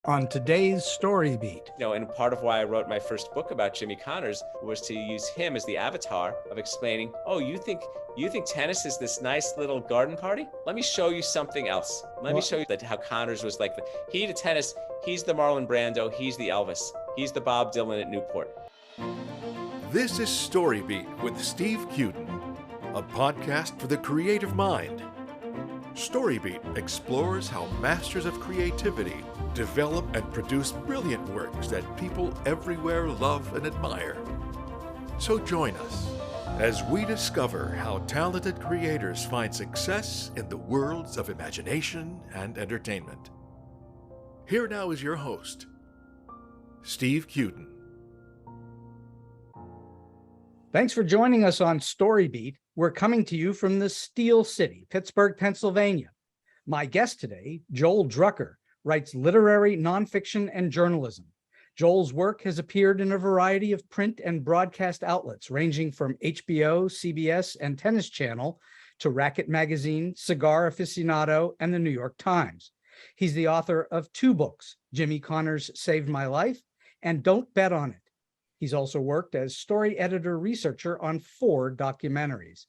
on today's StoryBeat. And part of why I wrote my first book about Jimmy Connors was to use him as the avatar of explaining, oh, you think tennis is this nice little garden party? Let me show you something else. Let me show you how Connors was like he to tennis, he's the Marlon Brando, he's the Elvis, he's the Bob Dylan at Newport. This is StoryBeat with Steve Cuden, a podcast for the creative mind. StoryBeat explores how masters of creativity develop and produce brilliant works that people everywhere love and admire. So join us as we discover how talented creators find success in the worlds of imagination and entertainment. Here now is your host, Steve Cuden. Thanks for joining us on StoryBeat. We're coming to you from the Steel City, Pittsburgh, Pennsylvania. My guest today, Joel Drucker, writes literary nonfiction and journalism. Joel's work has appeared in a variety of print and broadcast outlets, ranging from HBO, CBS, and Tennis Channel to Racquet Magazine, Cigar Aficionado, and the New York Times. He's the author of 2 books, Jimmy Connors Saved My Life and Don't Bet on It. He's also worked as story editor researcher on 4 documentaries.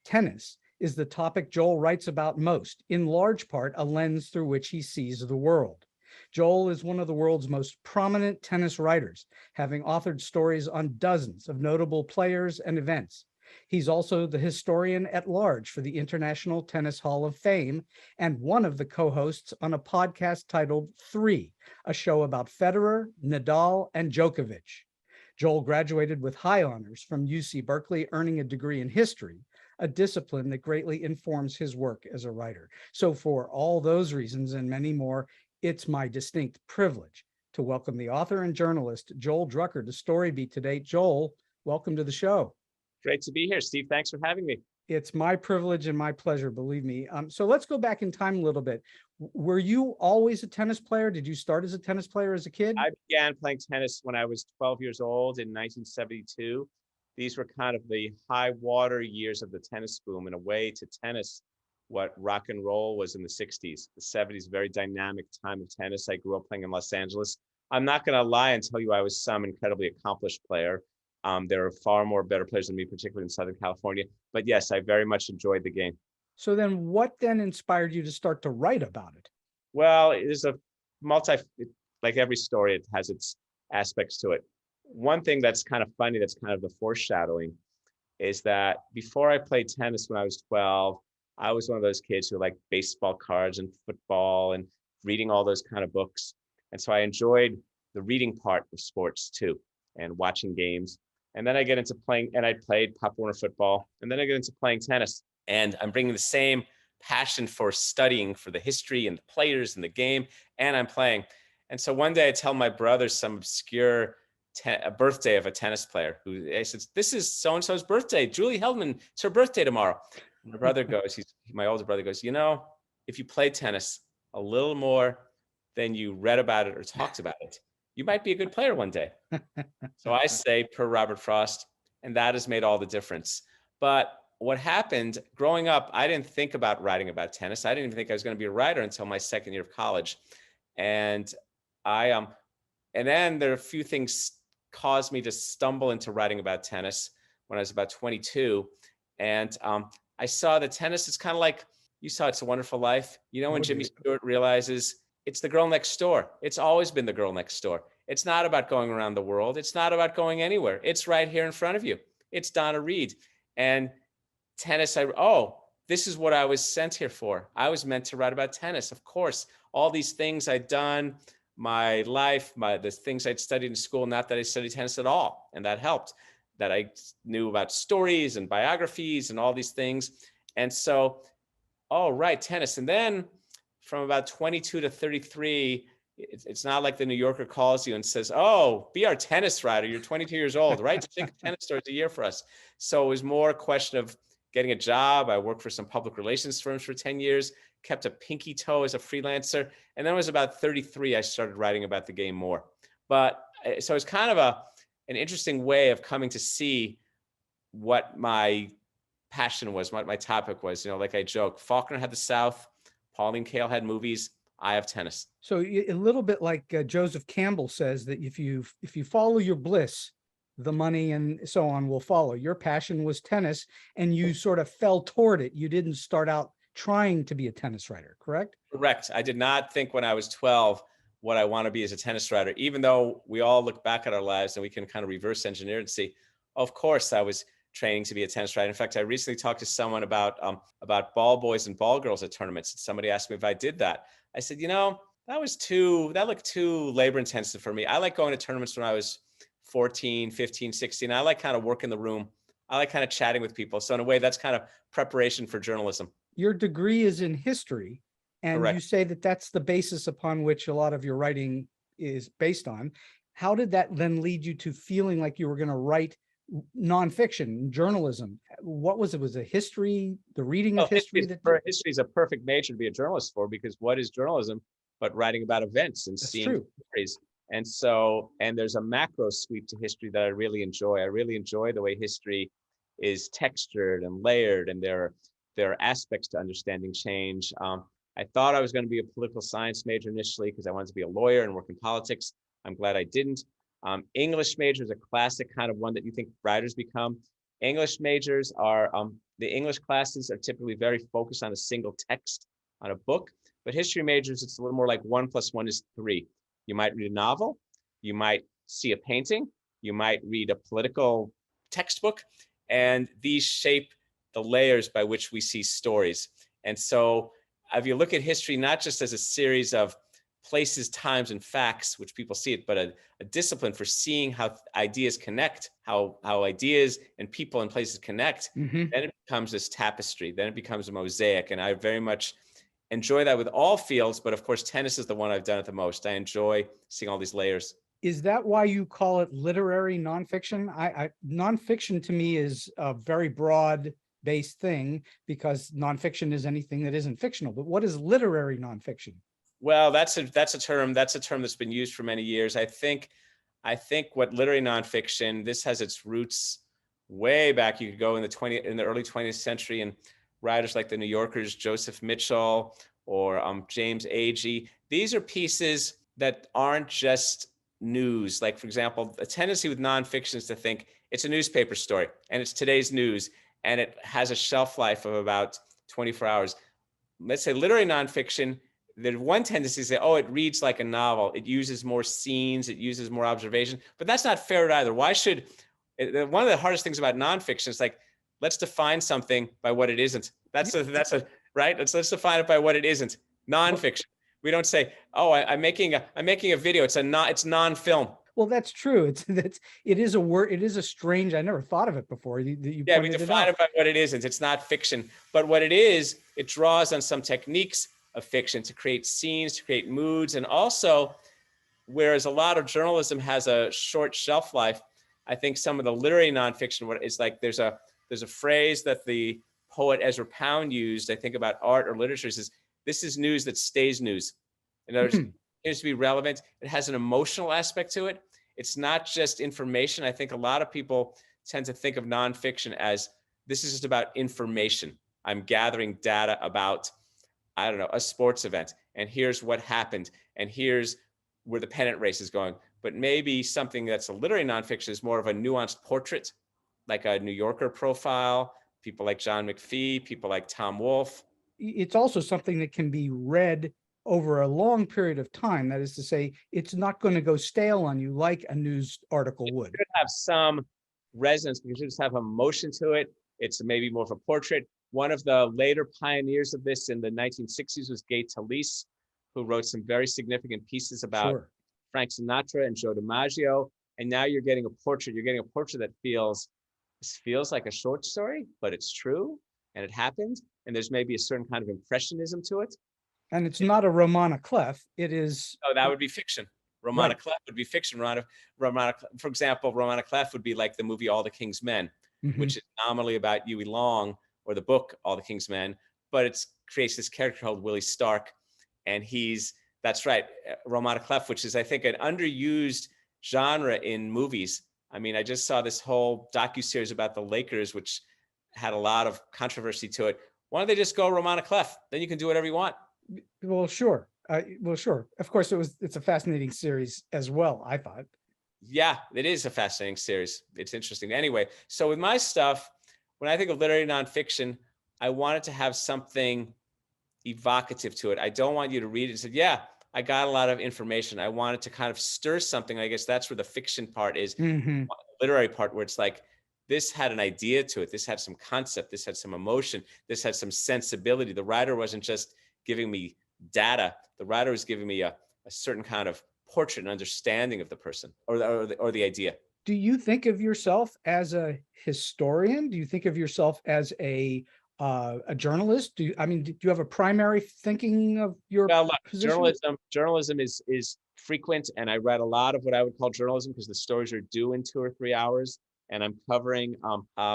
Tennis is the topic Joel writes about most, in large part a lens through which he sees the world. Joel is one of the world's most prominent tennis writers, having authored stories on dozens of notable players and events. He's also the historian at large for the International Tennis Hall of Fame and one of the co-hosts on a podcast titled 3, a show about Federer, Nadal, and Djokovic. Joel graduated with high honors from UC Berkeley, earning a degree in history, a discipline that greatly informs his work as a writer. So for all those reasons and many more, it's my distinct privilege to welcome the author and journalist, Joel Drucker, to StoryBeat today. Joel, welcome to the show. Great to be here, Steve. Thanks for having me. It's my privilege and my pleasure, believe me. So let's go back in time a little bit. Were you always a tennis player? Did you start as a tennis player as a kid? I began playing tennis when I was 12 years old in 1972. These were kind of the high water years of the tennis boom, in a way to tennis what rock and roll was in the 60s. The 70s, very dynamic time of tennis. I grew up playing in Los Angeles. I'm not going to lie and tell you I was some incredibly accomplished player. There are far more better players than me, particularly in Southern California. But yes, I very much enjoyed the game. So then what then inspired you to start to write about it? Well, it is like every story, it has its aspects to it. One thing that's kind of funny, that's kind of the foreshadowing, is that before I played tennis when I was 12, I was one of those kids who liked baseball cards and football and reading all those kind of books. And so I enjoyed the reading part of sports too, and watching games. And then I get into playing, and I played Pop Warner football, and then I get into playing tennis. And I'm bringing the same passion for studying for the history and the players and the game, and I'm playing. And so one day I tell my brother some obscure a birthday of a tennis player who I said, this is so-and-so's birthday, Julie Heldman, it's her birthday tomorrow. And my brother goes, my older brother goes, if you play tennis a little more than you read about it or talked about it, you might be a good player one day. So I say, per Robert Frost, and that has made all the difference. But what happened growing up, I didn't think about writing about tennis. I didn't even think I was going to be a writer until my second year of college. And and then there are a few things caused me to stumble into writing about tennis when I was about 22. And I saw that tennis is kind of like, you saw It's a Wonderful Life. When Jimmy Stewart realizes it's the girl next door. It's always been the girl next door. It's not about going around the world. It's not about going anywhere. It's right here in front of you. It's Donna Reed. And tennis, this is what I was sent here for. I was meant to write about tennis. Of course, all these things I'd done, my life, the things I'd studied in school, not that I studied tennis at all. And that helped, that I knew about stories and biographies and all these things. And so, tennis. And then from about 22 to 33, it's not like the New Yorker calls you and says, be our tennis writer. You're 22 years old, right? Just think 10 stories a year for us. So it was more a question of getting a job. I worked for some public relations firms for 10 years, kept a pinky toe as a freelancer. And then it was about 33, I started writing about the game more. But so it's kind of an interesting way of coming to see what my passion was, what my topic was. Like I joke, Faulkner had the South, Pauline Kael had movies. eye of tennis. So a little bit like Joseph Campbell says that if you follow your bliss, the money and so on will follow. Your passion was tennis, and you sort of fell toward it. You didn't start out trying to be a tennis writer, correct? Correct. I did not think when I was 12 what I want to be as a tennis writer, even though we all look back at our lives and we can kind of reverse engineer and see, of course, I was training to be a tennis writer. In fact, I recently talked to someone about ball boys and ball girls at tournaments. Somebody asked me if I did that. I said, that looked too labor intensive for me. I like going to tournaments when I was 14, 15, 16. I like kind of work in the room. I like kind of chatting with people. So in a way, that's kind of preparation for journalism. Your degree is in history, and Correct. you say that that's the basis upon which a lot of your writing is based on. How did that then lead you to feeling like you were going to write nonfiction, journalism? What was it? Was it history, the reading of history? History is a perfect major to be a journalist for, because what is journalism but writing about events and seeing stories? And there's a macro sweep to history that I really enjoy. I really enjoy the way history is textured and layered, and there are aspects to understanding change. I thought I was going to be a political science major initially because I wanted to be a lawyer and work in politics. I'm glad I didn't. English major is a classic kind of one that you think writers become. English majors are, the English classes are typically very focused on a single text on a book, but history majors, it's a little more like 1 + 1 is 3. You might read a novel, you might see a painting, you might read a political textbook, and these shape the layers by which we see stories. And so if you look at history, not just as a series of places, times, and facts, which people see it, but a discipline for seeing how ideas connect, how ideas and people and places connect, then it becomes this tapestry, then it becomes a mosaic. And I very much enjoy that with all fields, but of course, tennis is the one I've done it the most. I enjoy seeing all these layers. Is that why you call it literary nonfiction? Nonfiction to me is a very broad based thing, because nonfiction is anything that isn't fictional. But what is literary nonfiction? Well, that's a term that's been used for many years. I think what literary nonfiction, this has its roots way back. You could go in the early 20th century, and writers like the New Yorker's Joseph Mitchell or James Agee. These are pieces that aren't just news. Like, for example, a tendency with nonfiction is to think it's a newspaper story and it's today's news, and it has a shelf life of about 24 hours. Let's say literary nonfiction, there's one tendency to say, oh, it reads like a novel. It uses more scenes, it uses more observation, but that's not fair either. Why should, one of the hardest things about nonfiction is like, let's define something by what it isn't. That's right. Let's define it by what it isn't. Nonfiction. We don't say, oh, I'm making a video. It's non-film. Well, that's true. It is a word. It is a strange. I never thought of it before. We define it by what it isn't. It's not fiction, but what it is, it draws on some techniques of fiction to create scenes, to create moods, and also, whereas a lot of journalism has a short shelf life, I think some of the literary nonfiction, what is like, there's a phrase that the poet Ezra Pound used, I think, about art or literature, says, this is news that stays news. In other words, it needs to be relevant. It has an emotional aspect to it. It's not just information. I think a lot of people tend to think of nonfiction as, this is just about information. I'm gathering data about, I don't know, a sports event, and here's what happened, and here's where the pennant race is going. But maybe something that's a literary nonfiction is more of a nuanced portrait, like a New Yorker profile, people like John McPhee, people like Tom Wolfe. It's also something that can be read over a long period of time. That is to say, it's not going to go stale on you like a news article would. It should have some resonance, because you just have emotion to it. It's maybe more of a portrait. One of the later pioneers of this in the 1960s was Gay Talese, who wrote some very significant pieces about Frank Sinatra and Joe DiMaggio. And now you're getting a portrait. You're getting a portrait that feels like a short story, but it's true and it happened. And there's maybe a certain kind of impressionism to it. And it's not a Romana Clef. It is. Oh, that would be fiction. Romana Clef would be fiction. For example, Romana Clef would be like the movie All the King's Men, which is nominally about Huey Long, or the book All the King's Men, but it creates this character called Willie Stark. And that's right, Romana Clef, which is, I think, an underused genre in movies. I mean, I just saw this whole docuseries about the Lakers, which had a lot of controversy to it. Why don't they just go Romana Clef? Then you can do whatever you want. Well, sure. Well, sure. Of course, it's a fascinating series as well, I thought. Yeah, it is a fascinating series. It's interesting. Anyway, so with my stuff, when I think of literary nonfiction, I wanted to have something evocative to it. I don't want you to read it and say, yeah, I got a lot of information. I wanted to kind of stir something. I guess that's where the fiction part is, Mhm. literary part, where it's like, this had an idea to it. This had some concept. This had some emotion. This had some sensibility. The writer wasn't just giving me data. The writer was giving me a certain kind of portrait and understanding of the person or the idea. Do you think of yourself as a historian? Do you think of yourself as a journalist? Do you have a primary thinking of your Well, look, position? journalism is frequent, and I read a lot of what I would call journalism because the stories are due in 2 or 3 hours, and I'm covering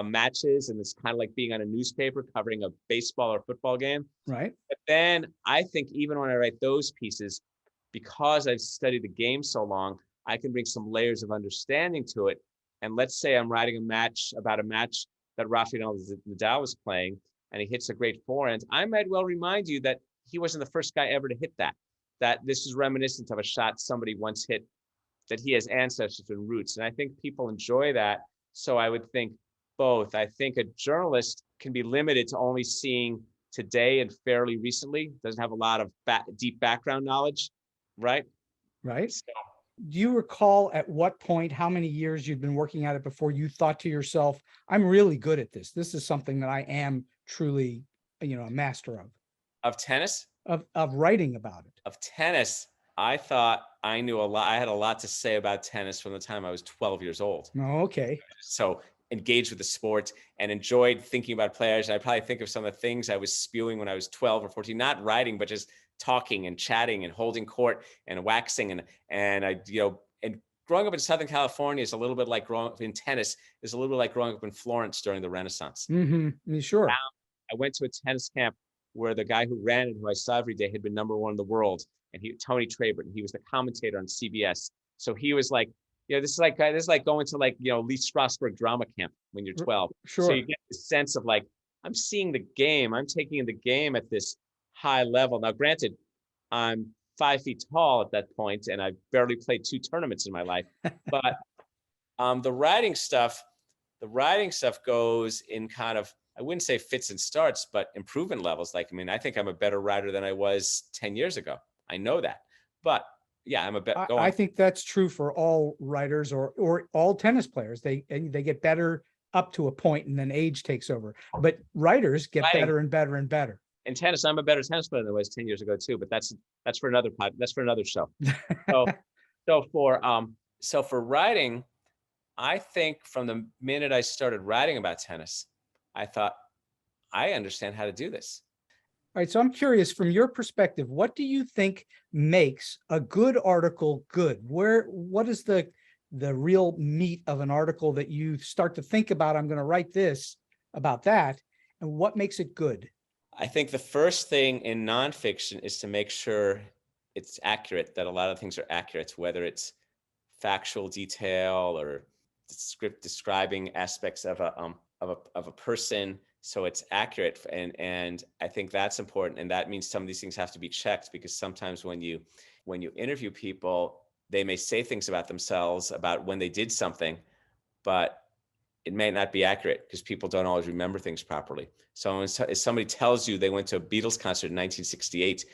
matches, and it's kind of like being on a newspaper covering a baseball or football game. Right. But then I think even when I write those pieces, because I've studied the game so long, I can bring some layers of understanding to it. And let's say I'm writing about a match that Rafael Nadal was playing, and he hits a great forehand. I might well remind you that he wasn't the first guy ever to hit that this is reminiscent of a shot somebody once hit, that he has ancestors and roots. And I think people enjoy that. So I would think both. I think a journalist can be limited to only seeing today and fairly recently, doesn't have a lot of deep background knowledge, right? Right. So, Do you recall at what point, how many years you'd been working at it before you thought to yourself, I'm really good at this. This is something that I am truly, a master of tennis, of writing about it. of tennis, I thought I knew a lot. I had a lot to say about tennis from the time I was 12 years old. Oh, okay. So engaged with the sport and enjoyed thinking about players. And I probably think of some of the things I was spewing when I was 12 or 14, not writing, but just talking and chatting and holding court and waxing. And I, and growing up in Southern California is a little bit like growing up in tennis, is a little bit like growing up in Florence during the Renaissance. Mm-hmm. Sure. I went to a tennis camp where the guy who ran it, who I saw every day, had been #1 in the world. And Tony Trabert, he was the commentator on CBS. So he was like, this is like going to Lee Strasberg drama camp when you're 12. Sure. So you get the sense of like, I'm seeing the game. I'm taking in the game at this high level. Now, granted, I'm 5 feet tall at that point, and I've barely played 2 tournaments in my life. But the writing stuff goes in kind of, I wouldn't say fits and starts, but improvement levels. Like, I think I'm a better writer than I was 10 years ago. I know that, but yeah, I'm a bit. I think that's true for all writers or all tennis players. They get better up to a point, and then age takes over. But writers get better and better and better. In tennis, I'm a better tennis player than I was 10 years ago too. But that's for another that's for another show. So for writing, I think from the minute I started writing about tennis, I thought, I understand how to do this. All right, so I'm curious, from your perspective, what do you think makes a good article good? What is the real meat of an article that you start to think about, I'm going to write this about that, and what makes it good? I think the first thing in nonfiction is to make sure it's accurate, that a lot of things are accurate, whether it's factual detail or describing aspects of a person. So it's accurate, and I think that's important, and that means some of these things have to be checked, because sometimes when you interview people, they may say things about themselves about when they did something, but it may not be accurate because people don't always remember things properly. So if somebody tells you they went to a Beatles concert in 1968,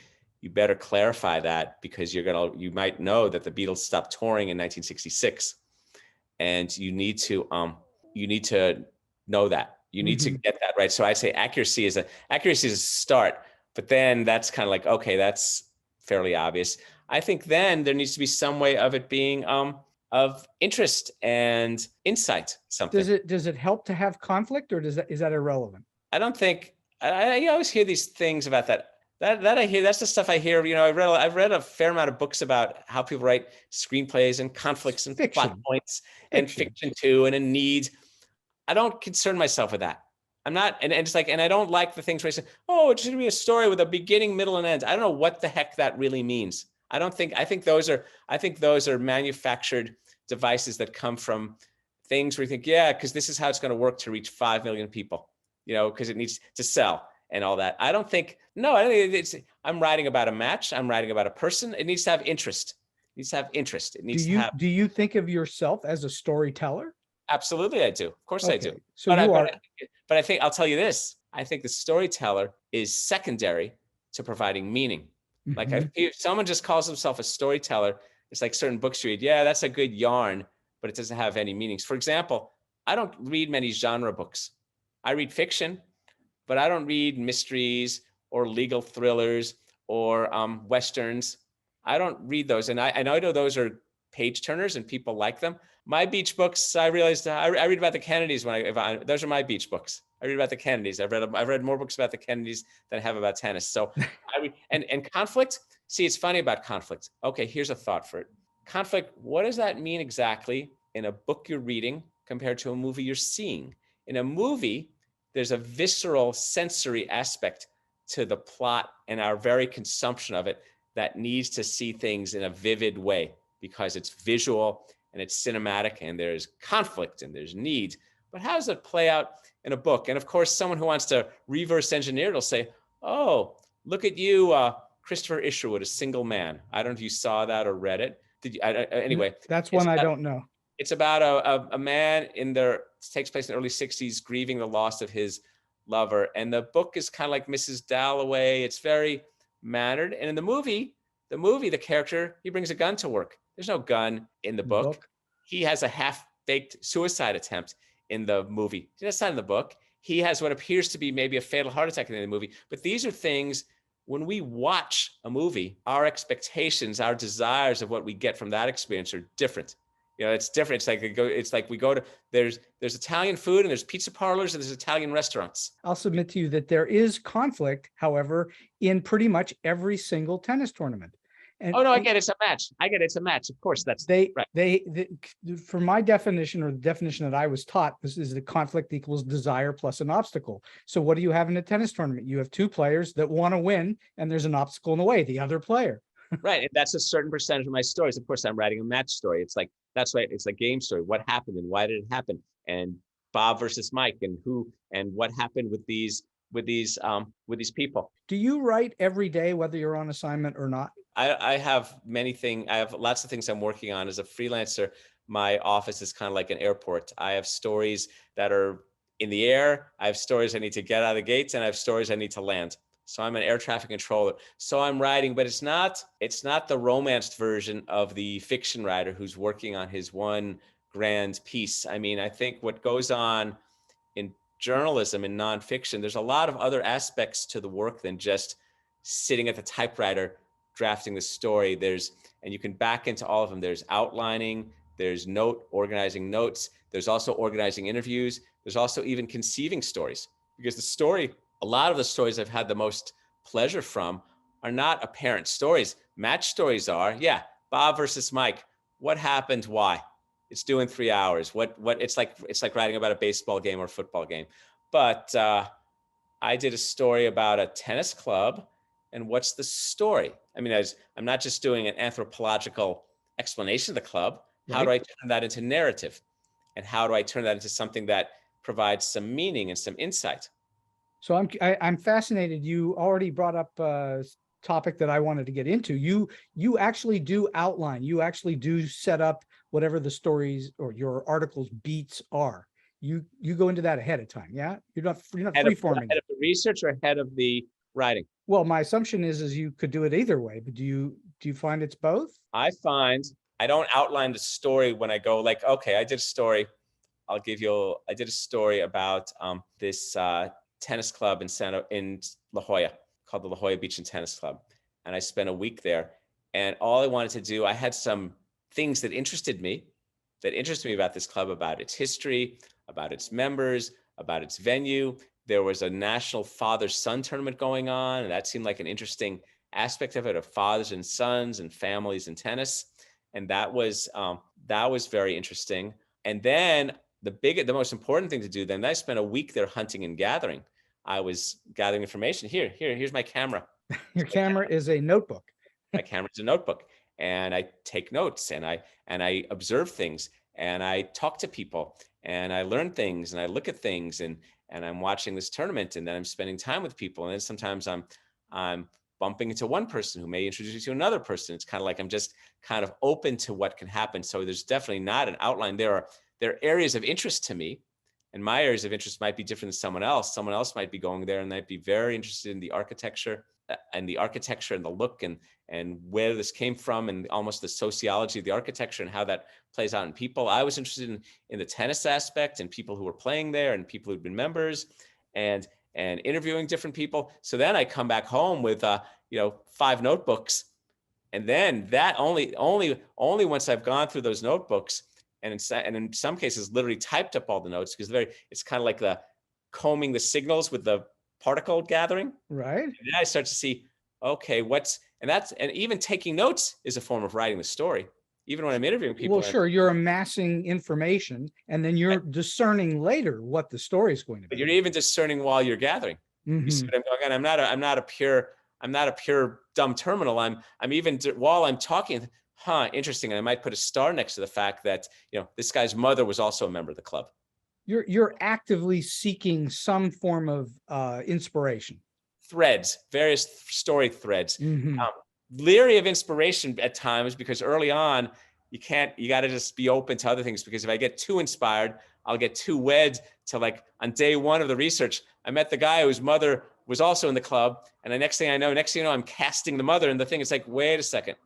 you better clarify that, because you might know that the Beatles stopped touring in 1966, and you need to know that. You need to get that right. So I say accuracy is a start, but then that's kind of like, okay, that's fairly obvious. I think then there needs to be some way of it being of interest and insight. Something. Does it help to have conflict, or is that irrelevant? I don't think. I always hear these things about that. That I hear. That's the stuff I hear. I've read a fair amount of books about how people write screenplays and conflicts and plot points and fiction too, and a need. I don't concern myself with that. I'm not, and it's like, and I don't like the things where I say, oh, it should be a story with a beginning, middle, and end. I don't know what the heck that really means. I think those are manufactured devices that come from things where you think, yeah, because this is how it's going to work to reach 5 million people, because it needs to sell. and all that. I don't think I'm writing about a match. I'm writing about a person. It needs to have interest. It needs to have interest. It needs to have. Do you think of yourself as a storyteller? Absolutely, I do. Of course I do. So But I think I'll tell you this. I think the storyteller is secondary to providing meaning. Like if someone just calls himself a storyteller, it's like certain books you read. Yeah, that's a good yarn, but it doesn't have any meanings. For example, I don't read many genre books. I read fiction, but I don't read mysteries or legal thrillers or Westerns. I don't read those. And I know those are page turners and people like them. My beach books, I realized I read about the Kennedys those are my beach books. I read about the Kennedys. I've read more books about the Kennedys than I have about tennis. So I read, and conflict. See, it's funny about conflict. Okay, here's a thought for it. Conflict, what does that mean exactly in a book you're reading compared to a movie you're seeing? In a movie, there's a visceral sensory aspect to the plot and our very consumption of it that needs to see things in a vivid way because it's visual and it's cinematic and there's conflict and there's need. But how does it play out in a book? And of course, someone who wants to reverse engineer it will say, oh, look at you, Christopher Isherwood, A Single Man. I don't know if you saw that or read it. Did you? Anyway. That's one I don't know. It's about a man it takes place in the early 60s, grieving the loss of his lover. And the book is kind of like Mrs. Dalloway. It's very mannered. And in the movie, the character, he brings a gun to work. There's no gun in the book. He has a half-baked suicide attempt in the movie. That's not in the book. He has what appears to be maybe a fatal heart attack in the movie. But these are things, when we watch a movie, our expectations, our desires of what we get from that experience are different. You know, it's different. It's like we go to, there's Italian food and there's pizza parlors and there's Italian restaurants. I'll submit to you that there is conflict, however, in pretty much every single tennis tournament. And, I get it's a match. It's a match. Of course, that's right. For my definition, or the definition that I was taught, this is the conflict equals desire plus an obstacle. So what do you have in a tennis tournament? You have two players that want to win, and there's an obstacle in the way, the other player. Right, and that's a certain percentage of my stories. Of course, I'm writing a match story. It's like that's right. It's a game story. What happened and why did it happen? And Bob versus Mike, and who and what happened with these people. Do you write every day, whether you're on assignment or not? I have many things. I have lots of things I'm working on as a freelancer. My office is kind of like an airport. I have stories that are in the air. I have stories I need to get out of the gates, and I have stories I need to land. So I'm an air traffic controller. So I'm writing, but it's not the romanced version of the fiction writer who's working on his one grand piece. I mean, I think what goes on in journalism and nonfiction, there's a lot of other aspects to the work than just sitting at the typewriter drafting the story. And you can back into all of them. There's outlining, there's organizing notes. There's also organizing interviews. There's also even conceiving stories, because a lot of the stories I've had the most pleasure from are not apparent stories. Match stories are, Bob versus Mike. What happened? Why? It's due in 3 hours. What it's like writing about a baseball game or a football game. But I did a story about a tennis club, and what's the story? I mean, I'm not just doing an anthropological explanation of the club. Right. How do I turn that into narrative? And how do I turn that into something that provides some meaning and some insight? So I'm fascinated. You already brought up a topic that I wanted to get into. You actually do outline. You actually do set up whatever the stories or your articles beats are. You go into that ahead of time. Yeah, you're not free-forming. Ahead of the research or ahead of the writing? Well, my assumption is you could do it either way. But do you find it's both? I find I don't outline the story when I go like, okay, I did a story. I did a story about this tennis club in La Jolla called the La Jolla Beach and Tennis Club. And I spent a week there. And all I wanted to do, I had some things that interested me about this club, about its history, about its members, about its venue. There was a national father-son tournament going on, and that seemed like an interesting aspect of it, of fathers and sons and families in tennis. And that was very interesting. And then the most important thing to do, then I spent a week there hunting and gathering. I was gathering information. Here's my camera. Your camera is a notebook. My camera is a notebook, and I take notes and I observe things. and I talk to people, and I learn things, and I look at things, and I'm watching this tournament, and then I'm spending time with people, and then sometimes I'm bumping into one person who may introduce you to another person. It's kind of like I'm just kind of open to what can happen. So there's definitely not an outline. There are areas of interest to me, and my areas of interest might be different than someone else. Someone else might be going there and might be very interested in the architecture and the look and where this came from, and almost the sociology of the architecture and how that plays out in people. I was interested in the tennis aspect and people who were playing there and people who'd been members and interviewing different people. So then I come back home with 5 notebooks, and then that only once I've gone through those notebooks, and in some cases literally typed up all the notes, because it's kind of like the combing the signals with the particle gathering. Right. And then I start to see, okay, and even taking notes is a form of writing the story. Even when I'm interviewing people. Well, sure, you're amassing information, and then you're discerning later what the story is going to be. But you're even discerning while you're gathering. You see what I'm going on? I'm not a pure dumb terminal. I'm even while I'm talking, interesting. And I might put a star next to the fact that, this guy's mother was also a member of the club. You're actively seeking some form of inspiration. Threads, various story threads. Leery of inspiration at times, because early on you got to just be open to other things, because if I get too inspired, I'll get too wed to, like, on day 1 of the research, I met the guy whose mother was also in the club, and the next thing you know, I'm casting the mother, and the thing is like, wait a second,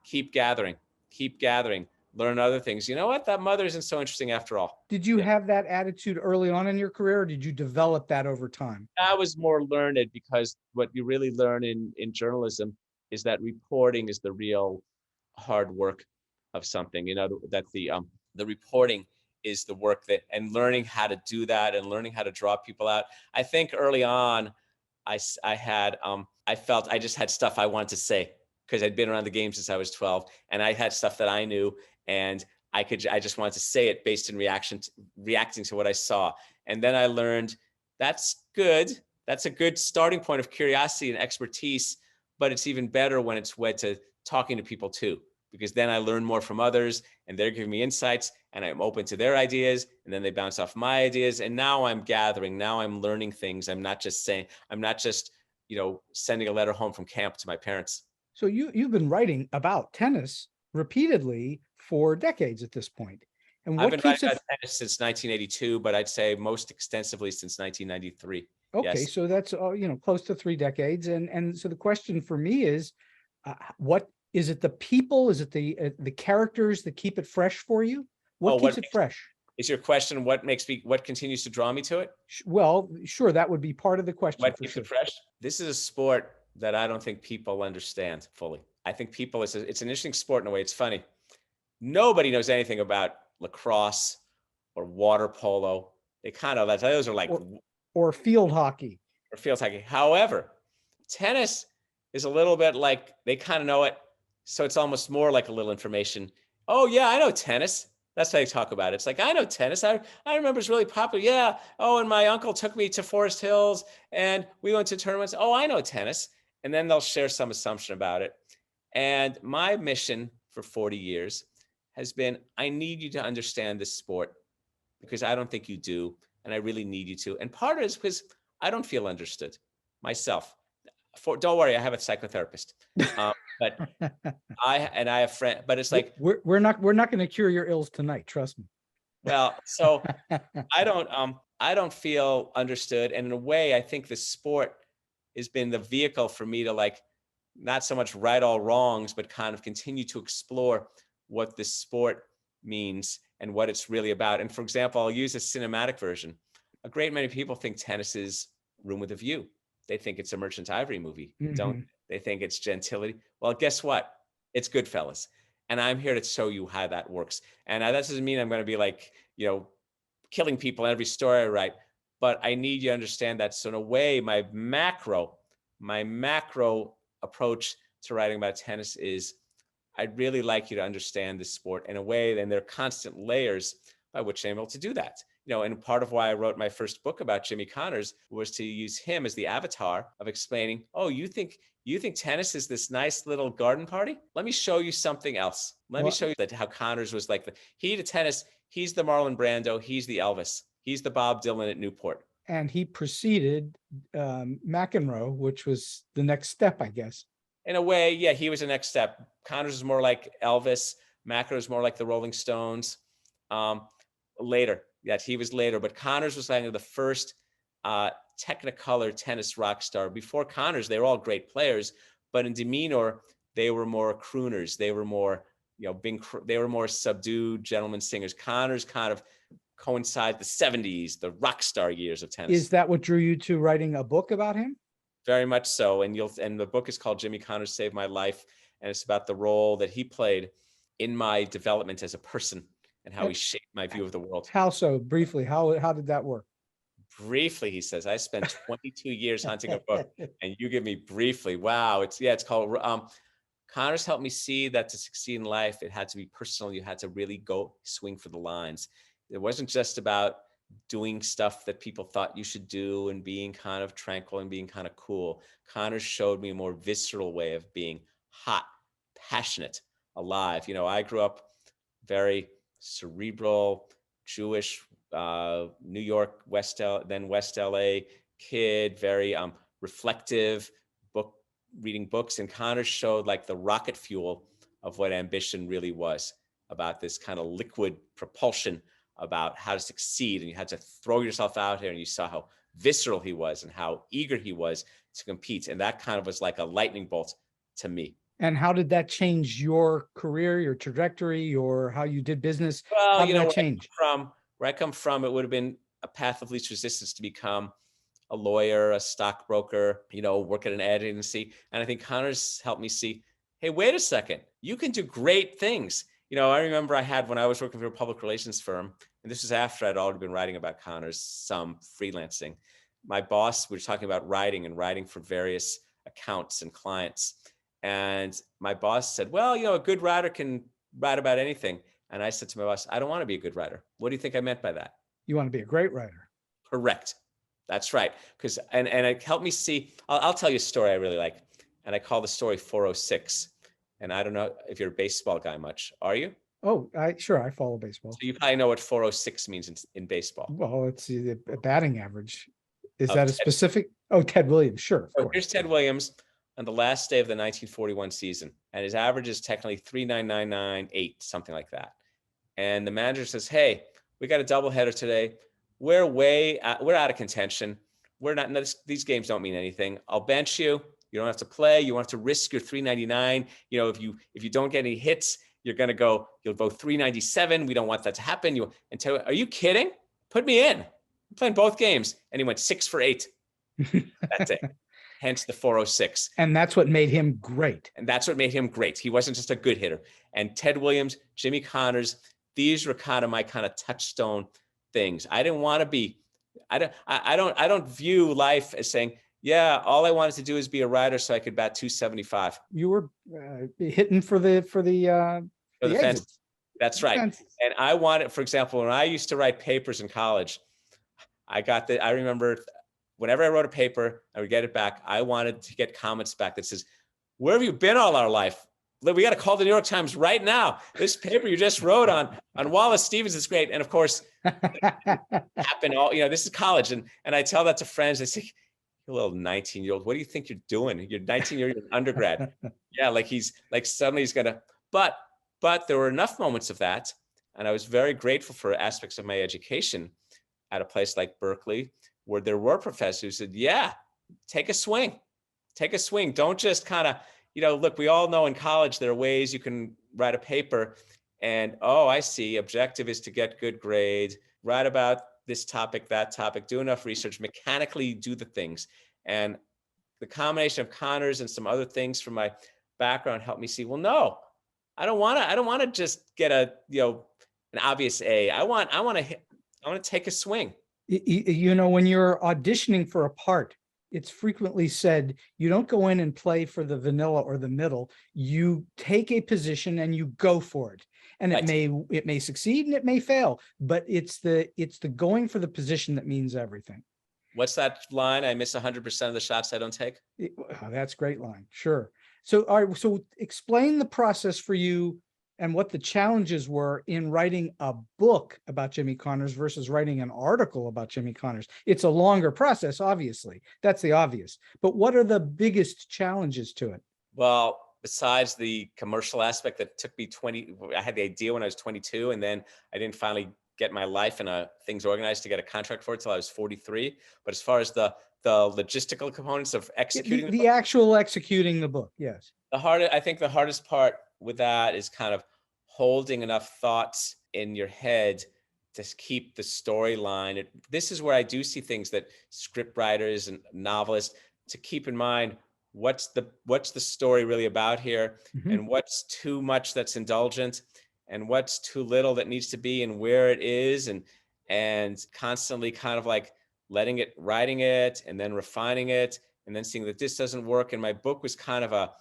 keep gathering, learn other things. You know what? That mother isn't so interesting after all. Did you have that attitude early on in your career, or did you develop that over time? I was more learned, because what you really learn in journalism is that reporting is the real hard work of something. That the reporting is the work and learning how to do that and learning how to draw people out. I think early on, I felt I just had stuff I wanted to say, because I'd been around the game since I was 12, and I had stuff that I knew, and I just wanted to say it based in reacting to what I saw. And then I learned that's good. That's a good starting point of curiosity and expertise, but it's even better when it's wed to talking to people too, because then I learn more from others, and they're giving me insights, and I'm open to their ideas, and then they bounce off my ideas. And now I'm gathering, now I'm learning things. I'm not just sending a letter home from camp to my parents. So you've been writing about tennis repeatedly for decades at this point. And I've been writing about tennis since 1982, but I'd say most extensively since 1993. Okay, yes. So that's close to 3 decades. And so the question for me is, what is it? The people? Is it the characters that keep it fresh for you? What keeps it fresh? Is your question what continues to draw me to it? Well, sure, that would be part of the question. What keeps it fresh? This is a sport that I don't think people understand fully. I think it's an interesting sport in a way. It's funny. Nobody knows anything about lacrosse or water polo. Those are like or field hockey. However, tennis is a little bit like they kind of know it. So it's almost more like a little information. Oh yeah, I know tennis. That's how they talk about it. It's like, I know tennis. I remember it's really popular. Yeah. Oh, and my uncle took me to Forest Hills and we went to tournaments. Oh, I know tennis. And then they'll share some assumption about it. And my mission for 40 years has been, I need you to understand this sport, because I don't think you do. And I really need you to. And part of it is because I don't feel understood myself. Don't worry, I have a psychotherapist. But I have friends, but it's like, we're not going to cure your ills tonight. Trust me. Well, so I don't feel understood. And in a way, I think the sport has been the vehicle for me to, like, not so much right all wrongs, but kind of continue to explore what this sport means and what it's really about. And for example, I'll use a cinematic version. A great many people think tennis is Room with a View. They think it's a Merchant Ivory movie. Don't they? Think it's gentility. Well, guess what? It's Goodfellas. And I'm here to show you how that works. And that doesn't mean I'm going to be like, killing people in every story I write, but I need you to understand that. So in a way, my macro approach to writing about tennis is, I'd really like you to understand this sport in a way, and there are constant layers by which I'm able to do that. and part of why I wrote my first book about Jimmy Connors was to use him as the avatar of explaining, oh, you think tennis is this nice little garden party? Let me show you something else. Let me show you that how Connors was like he to tennis, he's the Marlon Brando, he's the Elvis, he's the Bob Dylan at Newport. And he preceded McEnroe, which was the next step, I guess. In a way, yeah, he was the next step. Connors was more like Elvis. McEnroe was more like the Rolling Stones. Later, yeah, he was later. But Connors was like the first Technicolor tennis rock star. Before Connors, they were all great players, but in demeanor, they were more crooners. They were more, they were more subdued gentleman singers. Connors kind of coincide the 70s, the rock star years of tennis. Is that what drew you to writing a book about him? Very much so. And the book is called Jimmy Connors Saved My Life. And it's about the role that he played in my development as a person and how he shaped my view of the world. How so? Briefly, how did that work? Briefly, he says, I spent 22 years hunting a book, and you give me briefly. Wow. It's called, Connors helped me see that to succeed in life, it had to be personal. You had to really go swing for the lines. It wasn't just about doing stuff that people thought you should do and being kind of tranquil and being kind of cool. Connors showed me a more visceral way of being hot, passionate, alive. I grew up very cerebral, Jewish, New York, West LA kid, very reflective, reading books. And Connors showed like the rocket fuel of what ambition really was, about this kind of liquid propulsion, about how to succeed. And you had to throw yourself out here, and you saw how visceral he was and how eager he was to compete. And that kind of was like a lightning bolt to me. And how did that change your career, your trajectory, or how you did business? Well, how did that change? Where I come from, it would have been a path of least resistance to become a lawyer, a stockbroker, work at an ad agency. And I think Connors helped me see, hey, wait a second, you can do great things. I remember when I was working for a public relations firm, and this was after I'd already been writing about Connors, some freelancing. My boss, we were talking about writing for various accounts and clients. And my boss said, well, a good writer can write about anything. And I said to my boss, I don't want to be a good writer. What do you think I meant by that? You want to be a great writer. Correct. That's right. And it helped me see, I'll tell you a story I really like. And I call the story 406. And I don't know if you're a baseball guy much. Are you? Oh, sure. I follow baseball. So you probably know what 406 means in baseball. Well, it's the batting average. Is that a specific? Oh, Ted Williams. Sure. So here's Ted Williams on the last day of the 1941 season. And his average is technically 3.9998, something like that. And the manager says, hey, we got a doubleheader today. We're out of contention. These games don't mean anything. I'll bench you. You don't have to play. You don't have to risk your 399. If you don't get any hits, you'll go 397. We don't want that to happen. Are you kidding? Put me in. I'm playing both games. And he went 6 for 8 that day. Hence the 406. And that's what made him great. He wasn't just a good hitter. And Ted Williams, Jimmy Connors, these were kind of my kind of touchstone things. I didn't want to be, I don't view life as saying, yeah, all I wanted to do is be a writer so I could bat 275. You were hitting for the fence. That's right. Fence. And I wanted, for example, when I used to write papers in college, I remember whenever I wrote a paper, I would get it back. I wanted to get comments back that says, where have you been all our life? We got to call the New York Times right now. This paper you just wrote on Wallace Stevens is great. And of course, happened this is college. And I tell that to friends. They say, you little 19-year-old, what do you think you're doing? You're 19 years old undergrad. Yeah, suddenly he's gonna, but there were enough moments of that. And I was very grateful for aspects of my education at a place like Berkeley, where there were professors who said, yeah, take a swing. Don't just kind of, look, we all know in college, there are ways you can write a paper and, oh, I see, objective is to get good grades, write about this topic, that topic, do enough research, mechanically do the things. And the combination of Connors and some other things from my background helped me see, well, no, I don't want to just get an obvious A. I want to take a swing. When you're auditioning for a part, It's frequently said, you don't go in and play for the vanilla or the middle. You take a position and you go for it. And Right. it may succeed and it may fail, but it's the going for the position that means everything. What's that line? I miss 100% of the shots I don't take. That's a great line. Sure. So, all right, so explain the process for you and what the challenges were in writing a book about Jimmy Connors versus writing an article about Jimmy Connors. It's a longer process, obviously. That's the obvious. But what are the biggest challenges to it? Well, besides the commercial aspect that took me I had the idea when I was 22, and then I didn't finally get my life and things organized to get a contract for it till I was 43. But as far as the logistical components of executing the actual executing the book, yes. I think the hardest part with that is kind of holding enough thoughts in your head to keep the storyline. This is where I do see things that script writers and novelists to keep in mind. What's the story really about here, and what's too much that's indulgent, and what's too little that needs to be, and where it is, and constantly kind of like writing it, and then refining it, and then seeing that this doesn't work. And my book was kind of a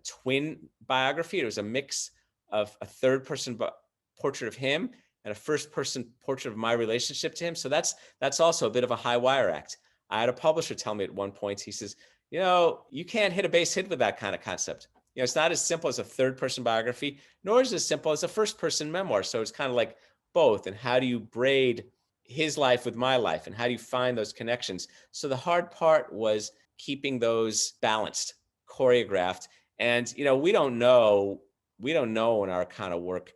twin biography. It was a mix of a third person portrait of him and a first person portrait of my relationship to him. So that's also a bit of a high wire act. I had a publisher tell me at one point, he says, you can't hit a base hit with that kind of concept. It's not as simple as a third person biography, nor is it as simple as a first person memoir. So it's kind of like both. And how do you braid his life with my life? And how do you find those connections? So the hard part was keeping those balanced, choreographed. And, we don't know in our kind of work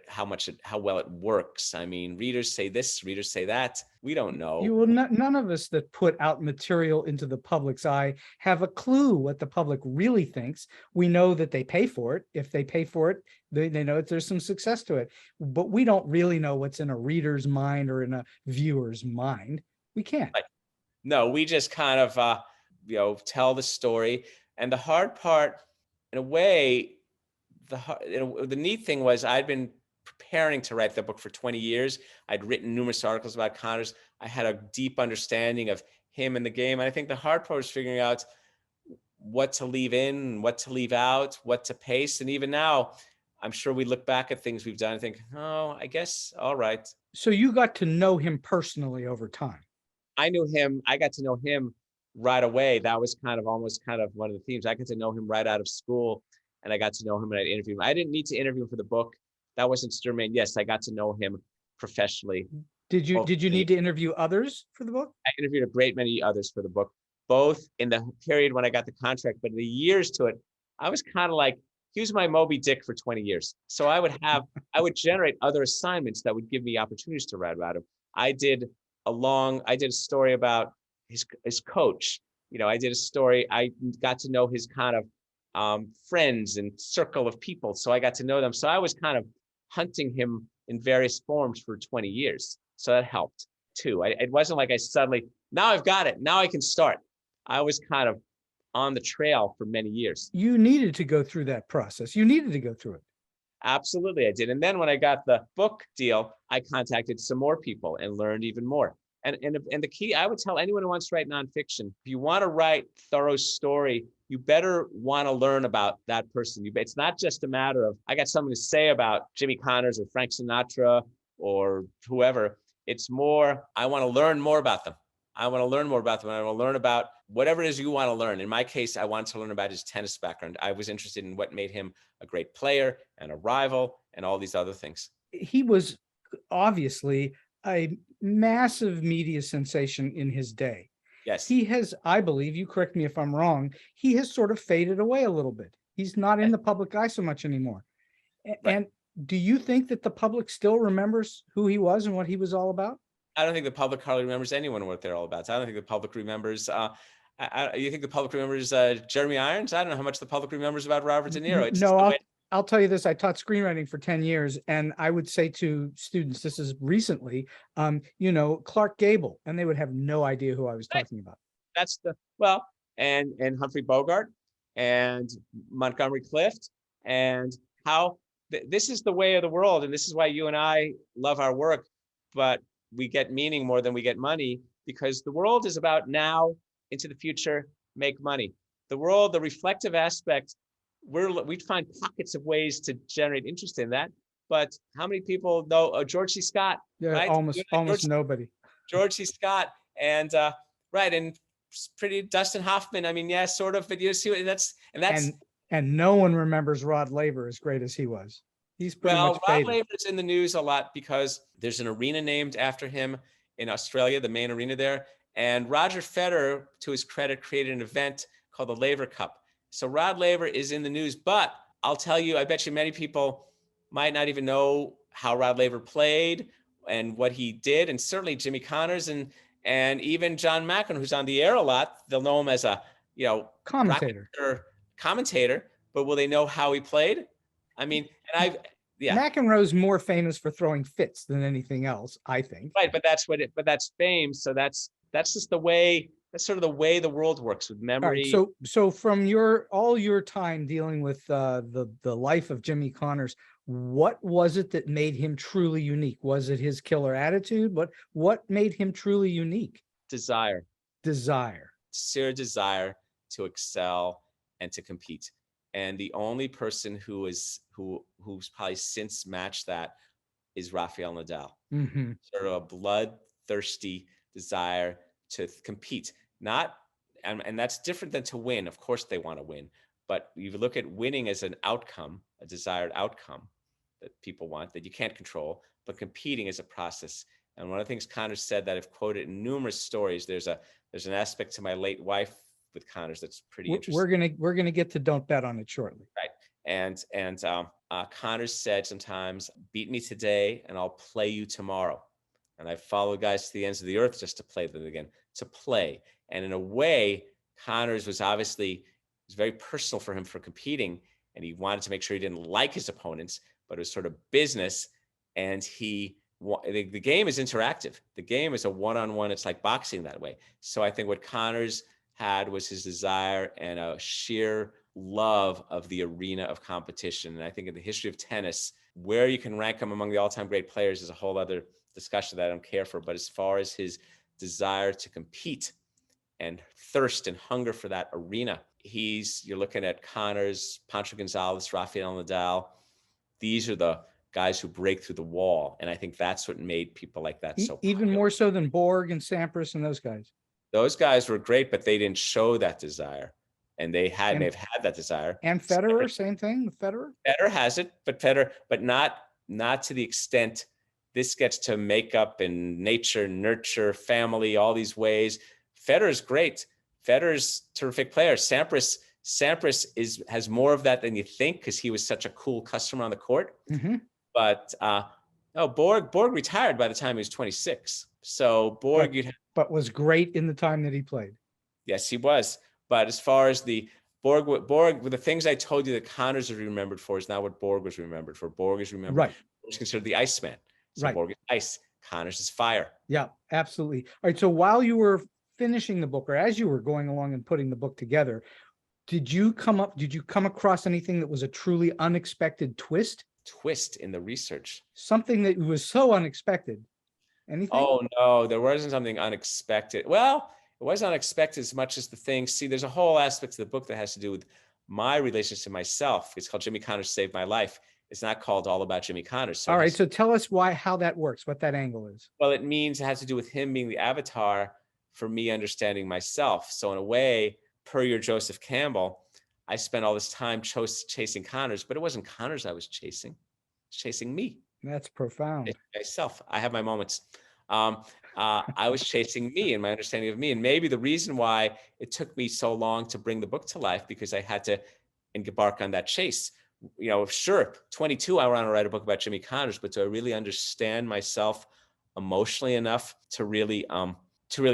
how well it works. I mean, readers say this, readers say that. We don't know. None of us that put out material into the public's eye have a clue what the public really thinks. We know that they pay for it. If they pay for it, they know that there's some success to it. But we don't really know what's in a reader's mind or in a viewer's mind. We can't. Right. No, we just kind of, tell the story. And the hard part, in a way, the neat thing was I'd been preparing to write the book for 20 years. I'd written numerous articles about Connors. I had a deep understanding of him and the game. And I think the hard part was figuring out what to leave in, what to leave out, what to pace. And even now, I'm sure we look back at things we've done and think, oh, I guess, all right. So you got to know him personally over time. I got to know him right away. That was almost one of the themes. I got to know him right out of school. And I got to know him and I'd interview him. I didn't need to interview him for the book. That wasn't germane. Yes, I got to know him professionally. Did you need to interview others for the book? I interviewed a great many others for the book, both in the period when I got the contract, but in the years to it, I was kind of like, he was my Moby Dick for 20 years. So I would generate other assignments that would give me opportunities to write about him. I did a story about his coach. I did a story. I got to know his kind of friends and circle of people. So I got to know them. So I was kind of hunting him in various forms for 20 years. So that helped too. It wasn't like I suddenly, now I've got it. Now I can start. I was kind of on the trail for many years. You needed to go through that process. You needed to go through it. Absolutely, I did. And then when I got the book deal, I contacted some more people and learned even more. And the key, I would tell anyone who wants to write nonfiction, if you want to write thorough story, you better want to learn about that person. It's not just a matter of, I got something to say about Jimmy Connors or Frank Sinatra or whoever. It's more, I want to learn more about them. I want to learn more about them. I want to learn about whatever it is you want to learn. In my case, I wanted to learn about his tennis background. I was interested in what made him a great player and a rival and all these other things. He was obviously a massive media sensation in his day. Yes. He has, I believe, you correct me if I'm wrong, he has sort of faded away a little bit. He's not in the public eye so much anymore. Right. And do you think that the public still remembers who he was and what he was all about? I don't think the public hardly remembers anyone what they're all about. So I don't think the public remembers, you think the public remembers Jeremy Irons? I don't know how much the public remembers about Robert De Niro. No, I'll tell you this. I taught screenwriting for 10 years, and I would say to students, this is recently, Clark Gable, and they would have no idea who I was talking about. That's and Humphrey Bogart and Montgomery Clift, and how this is the way of the world. And this is why you and I love our work, but we get meaning more than we get money, because the world is about now into the future, make money. The world, the reflective aspect, we find pockets of ways to generate interest in that. But how many people know George C. Scott? Yeah, Right? almost nobody. George C. Scott, and right, and pretty Dustin Hoffman. I mean, yeah, sort of, but you see what that's. And no one remembers Rod Laver as great as he was. He's pretty much Rod faded. Laver's in the news a lot because there's an arena named after him in Australia, the main arena there. And Roger Federer, to his credit, created an event called the Laver Cup. So Rod Laver is in the news, but I'll tell you, I bet you many people might not even know how Rod Laver played and what he did. And certainly Jimmy Connors and even John Mackin, who's on the air a lot, they'll know him as a, Commentator. But will they know how he played? I mean, McEnroe's more famous for throwing fits than anything else, I think. Right, but that's fame. So that's just the way. That's sort of the way the world works with memory. Right, so from all your time dealing with the life of Jimmy Connors, what was it that made him truly unique? Was it his killer attitude? What made him truly unique? Desire. Sheer desire to excel and to compete. And the only person who's probably since matched that is Rafael Nadal. Mm-hmm. Sort of a bloodthirsty desire to compete. And that's different than to win. Of course they want to win, but you look at winning as an outcome, a desired outcome that people want that you can't control, but competing is a process. And one of the things Connors said that I've quoted in numerous stories, there's an aspect to my late wife with Connors that's pretty interesting. We're gonna get to Don't Bet on It shortly. Right. And Connors said sometimes, beat me today and I'll play you tomorrow. And I follow guys to the ends of the earth just to play them again, to play. And in a way, Connors was very personal for him for competing. And he wanted to make sure he didn't like his opponents, but it was sort of business. And the game is interactive. The game is a one-on-one. It's like boxing that way. So I think what Connors had was his desire and a sheer love of the arena of competition. And I think in the history of tennis, where you can rank him among the all-time great players is a whole other discussion that I don't care for. But as far as his desire to compete and thirst and hunger for that arena, you're looking at Connors, Pancho Gonzalez, Rafael Nadal. These are the guys who break through the wall. And I think that's what made people like that so popular. Even more so than Borg and Sampras and those guys. Those guys were great, but they didn't show that desire. And they've had that desire. And Federer, same thing. Federer has it, but not to the extent this gets to makeup and nature, nurture, family, all these ways. Federer's great. Federer's a terrific player. Sampras has more of that than you think because he was such a cool customer on the court. Mm-hmm. But Borg retired by the time he was 26. So Borg, but was great in the time that he played. Yes, he was. But as far as the Borg, with the things I told you that Connors was remembered for is not what Borg was remembered for. Borg is remembered. Right. He was considered the Iceman. So right. Borg is ice. Connors is fire. Yeah, absolutely. All right. So while you were finishing the book, or as you were going along and putting the book together, did you come across anything that was a truly unexpected twist in the research? Something that was so unexpected. Anything? Oh no, there wasn't something unexpected. Well, it wasn't unexpected as much as the things. See, there's a whole aspect to the book that has to do with my relationship to myself. It's called Jimmy Connors Saved My Life. It's not called All About Jimmy Connors. So all right. So tell us how that works, what that angle is. Well, it has to do with him being the avatar for me understanding myself. So in a way, per your Joseph Campbell, I spent all this time chasing Connors, but it wasn't Connors I was chasing. It's chasing me. That's profound. Myself. I have my moments. I was chasing me and my understanding of me. And maybe the reason why it took me so long to bring the book to life, because I had to embark on that chase. Sure, 22, I want to write a book about Jimmy Connors, but do I really understand myself emotionally enough to really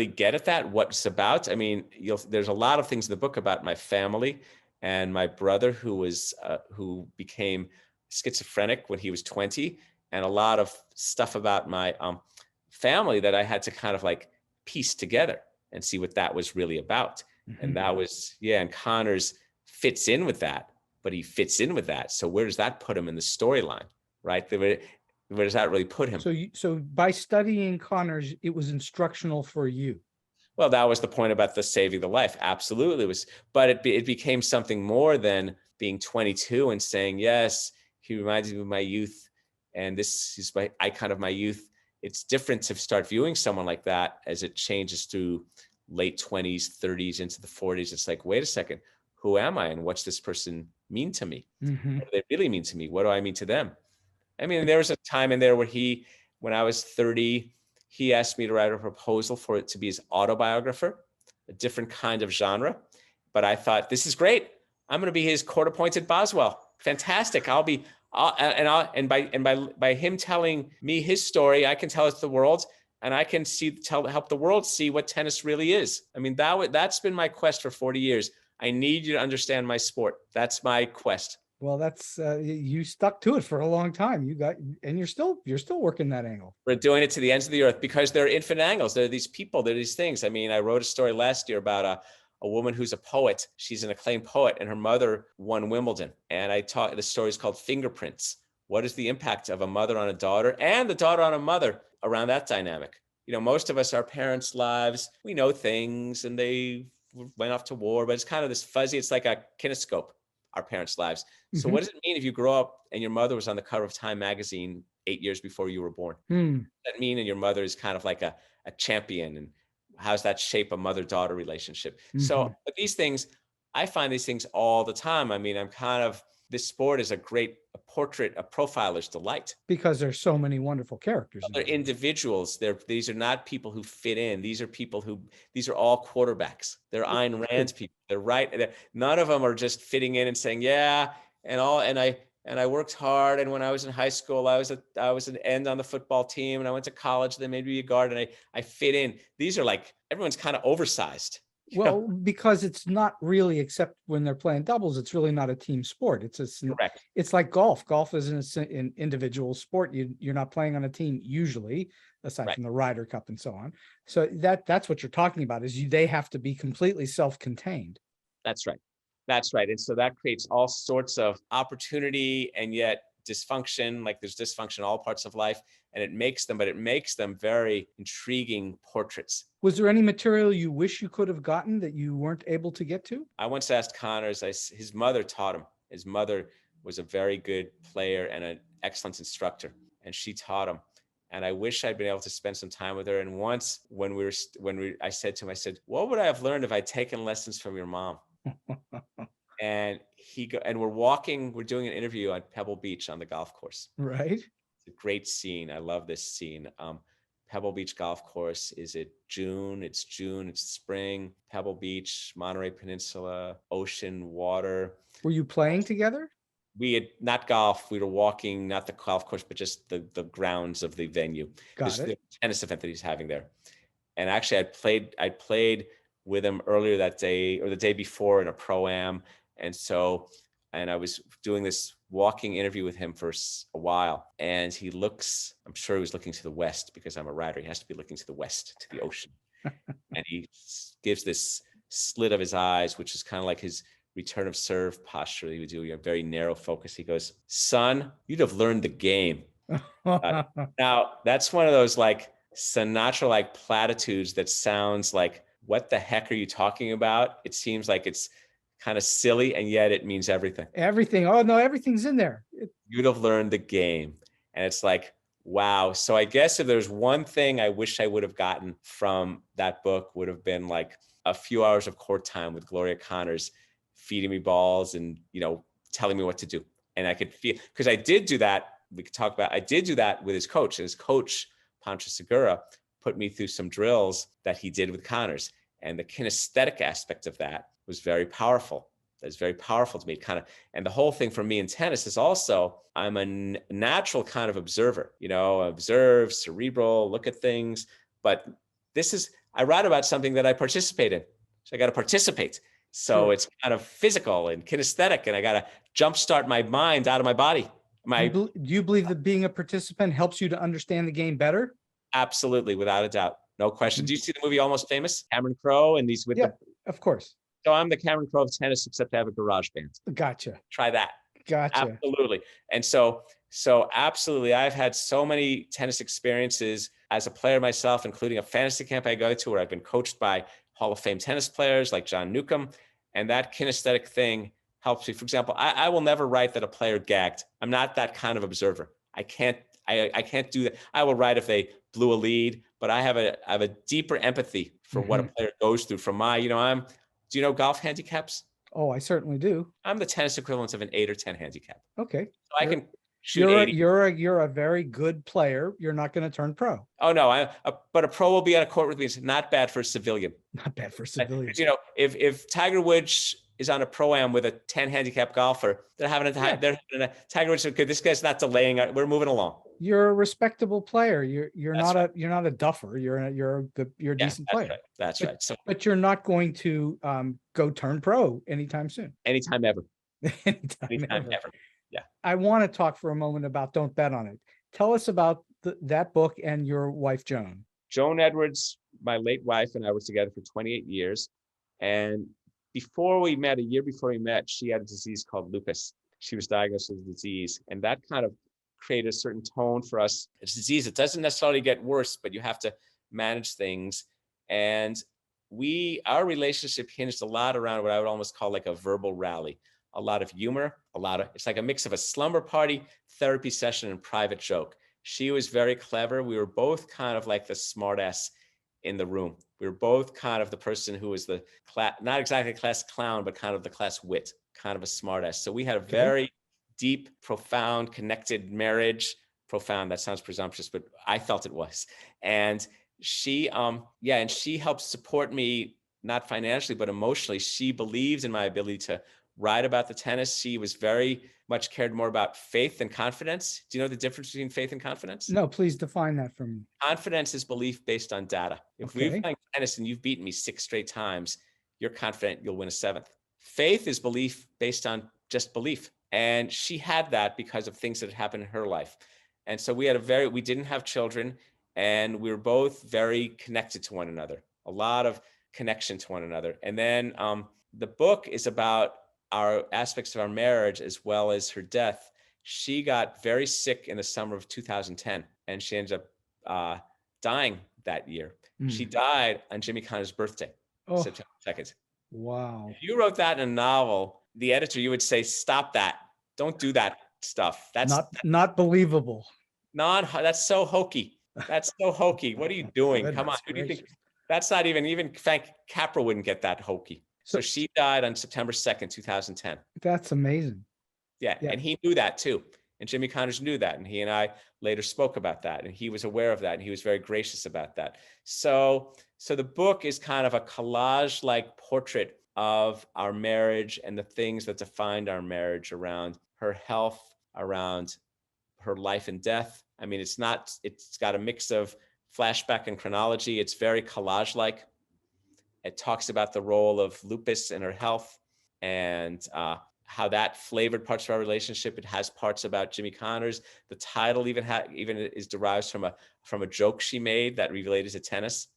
get at that, what it's about? I mean, there's a lot of things in the book about my family and my brother who became schizophrenic when he was 20, and a lot of stuff about my family that I had to kind of like piece together and see what that was really about. Mm-hmm. And that was, and Connors fits in with that, but he fits in with that. So where does that put him in the storyline, right? Where does that really put him? So by studying Connors, it was instructional for you. Well, that was the point about the saving the life. Absolutely, it was, but it became something more than being 22 and saying, yes, he reminds me of my youth, and this is my icon of my youth. It's different to start viewing someone like that as it changes through late 20s, 30s into the 40s. It's like, wait a second, who am I, and what's this person mean to me? Mhm. What do they really mean to me? What do I mean to them? I mean, there was a time in there where when I was 30, he asked me to write a proposal for it to be his autobiographer, a different kind of genre. But I thought, this is great. I'm going to be his court-appointed Boswell. Fantastic. By him telling me his story, I can tell it to the world, and I can help the world see what tennis really is. I mean, that's been my quest for 40 years. I need you to understand my sport. That's my quest. Well, that's you stuck to it for a long time. And you're still working that angle. We're doing it to the ends of the earth because there are infinite angles. There are these people, there are these things. I mean, I wrote a story last year about a woman who's a poet. She's an acclaimed poet, and her mother won Wimbledon. And the story is called Fingerprints. What is the impact of a mother on a daughter and the daughter on a mother around that dynamic? You know, most of us, our parents' lives, we know things and they went off to war, but it's kind of this fuzzy, it's like a kinescope, our parents' lives. So what does it mean if you grow up and your mother was on the cover of Time magazine 8 years before you were born? What does that mean? And your mother is kind of like a champion, and how's that shape a mother-daughter relationship? So but these things, I find these things all the time. I mean, this sport is a portrait, a profiler's delight. Because there's so many wonderful characters. They're individuals. These are not people who fit in. These are all quarterbacks. They're Ayn Rand's people. They're right. None of them are just fitting in and saying, yeah, and I worked hard. And when I was in high school, I was an end on the football team, and I went to college, then maybe a guard, and I fit in. These are like, everyone's kind of oversized. Well, because it's not really, except when they're playing doubles, it's really not a team sport. Correct. It's like golf. Golf is an individual sport. You're not playing on a team usually, aside from the Ryder Cup and so on. So that's what you're talking about, is they have to be completely self-contained. That's right. That's right. And so that creates all sorts of opportunity and yet dysfunction. Like there's dysfunction in all parts of life, and it makes them very intriguing portraits. Was there any material you wish you could have gotten that you weren't able to get to? I once asked Connors, his mother taught him. His mother was a very good player and an excellent instructor, and she taught him. And I wish I'd been able to spend some time with her. And once I said to him, what would I have learned if I'd taken lessons from your mom? And we're doing an interview on Pebble Beach on the golf course. Right. It's a great scene. I love this scene. Pebble Beach Golf Course. Is it June? It's spring. Pebble Beach, Monterey Peninsula, ocean, water. Were you playing together? We had not golf. We were walking, not the golf course, but just the grounds of the venue. Got it. The tennis event that he's having there. And actually, I played with him earlier that day or the day before in a pro-am. And I was doing this walking interview with him for a while. And I'm sure he was looking to the west, because I'm a writer. He has to be looking to the west, to the ocean. And he gives this slit of his eyes, which is kind of like his return of serve posture. He would do a very narrow focus. He goes, son, you'd have learned the game. Now, that's one of those like Sinatra-like platitudes that sounds like, what the heck are you talking about? It seems like it's kind of silly, and yet it means everything. Everything. Oh, no, everything's in there. You'd have learned the game. And it's like, wow. So I guess if there's one thing I wish I would have gotten from that book, would have been like a few hours of court time with Gloria Connors, feeding me balls and, telling me what to do. And I could feel, because I did do that. I did do that with his coach. And his coach, Pancho Segura, put me through some drills that he did with Connors. And the kinesthetic aspect of that was very powerful. That's very powerful to me. And the whole thing for me in tennis is also, I'm a natural kind of observer, observe, cerebral, look at things. But I write about something that I participate in. So I got to participate. So It's kind of physical and kinesthetic, and I got to jumpstart my mind out of my body. Do you believe that being a participant helps you to understand the game better? Absolutely, without a doubt. No question. Do you see the movie Almost Famous? Cameron Crowe and these with of course. So I'm the Cameron Crowe of tennis, except I have a garage band. Gotcha. Try that. Gotcha. Absolutely. And so absolutely, I've had so many tennis experiences as a player myself, including a fantasy camp I go to where I've been coached by Hall of Fame tennis players like John Newcomb. And that kinesthetic thing helps me. For example, I will never write that a player gagged. I'm not that kind of observer. I can't do that. I will write if they blew a lead, but I have a deeper empathy for what a player goes through from my, do you know golf handicaps? Oh, I certainly do. I'm the tennis equivalent of an 8 or 10 handicap. Okay. So I can shoot 80. You're a very good player. You're not going to turn pro. Oh no, but a pro will be on a court with me. It's not bad for a civilian. Not bad for civilians. If Tiger Woods is on a pro-am with a 10 handicap golfer, they're having a Tiger Woods. Okay, this guy's not delaying. We're moving along. You're a respectable player. You're not a duffer. You're a decent player. Right. That's right. So, but you're not going to go turn pro anytime soon. Anytime ever. anytime ever. Yeah. I want to talk for a moment about Don't Bet on It. Tell us about that book and your wife, Joan. Joan Edwards, my late wife, and I were together for 28 years. And a year before we met, she had a disease called lupus. She was diagnosed with a disease. And that kind of created a certain tone for us. It's a disease. It doesn't necessarily get worse, but you have to manage things. And our relationship hinged a lot around what I would almost call like a verbal rally. A lot of humor, it's like a mix of a slumber party, therapy session, and private joke. She was very clever. We were both kind of like the smartass in the room. We were both kind of the person who was the not exactly class clown, but kind of the class wit, kind of a smartass. So we had a very deep, profound, connected marriage. Profound, that sounds presumptuous, but I felt it was. And she helped support me, not financially, but emotionally. She believed in my ability to write about the tennis. She was very much cared more about faith than confidence. Do you know the difference between faith and confidence? No, please define that for me. Confidence is belief based on data. If we've played tennis and you've beaten me 6 straight times, you're confident you'll win a 7th. Faith is belief based on just belief. And she had that because of things that had happened in her life. And so we didn't have children, and we were both very connected to one another, a lot of connection to one another. And then the book is about our aspects of our marriage as well as her death. She got very sick in the summer of 2010, and she ended up dying that year. She died on Jimmy Connor's birthday, September 2nd. Wow. If you wrote that in a novel, the editor, you would say, stop that. Don't do that stuff. That's not believable. That's so hokey. That's so hokey. What are you doing? Come on. Who do you think? That's not even Frank Capra wouldn't get that hokey. So she died on September 2nd, 2010. That's amazing. Yeah. And he knew that too. And Jimmy Connors knew that. And he and I later spoke about that. And he was aware of that. And he was very gracious about that. So the book is kind of a collage-like portrait of our marriage and the things that defined our marriage, around her health, around her life and death. I mean, it's got a mix of flashback and chronology. It's very collage-like. It talks about the role of lupus in her health and how that flavored parts of our relationship. It has parts about Jimmy Connors. The title even is derived from a joke she made that related to tennis.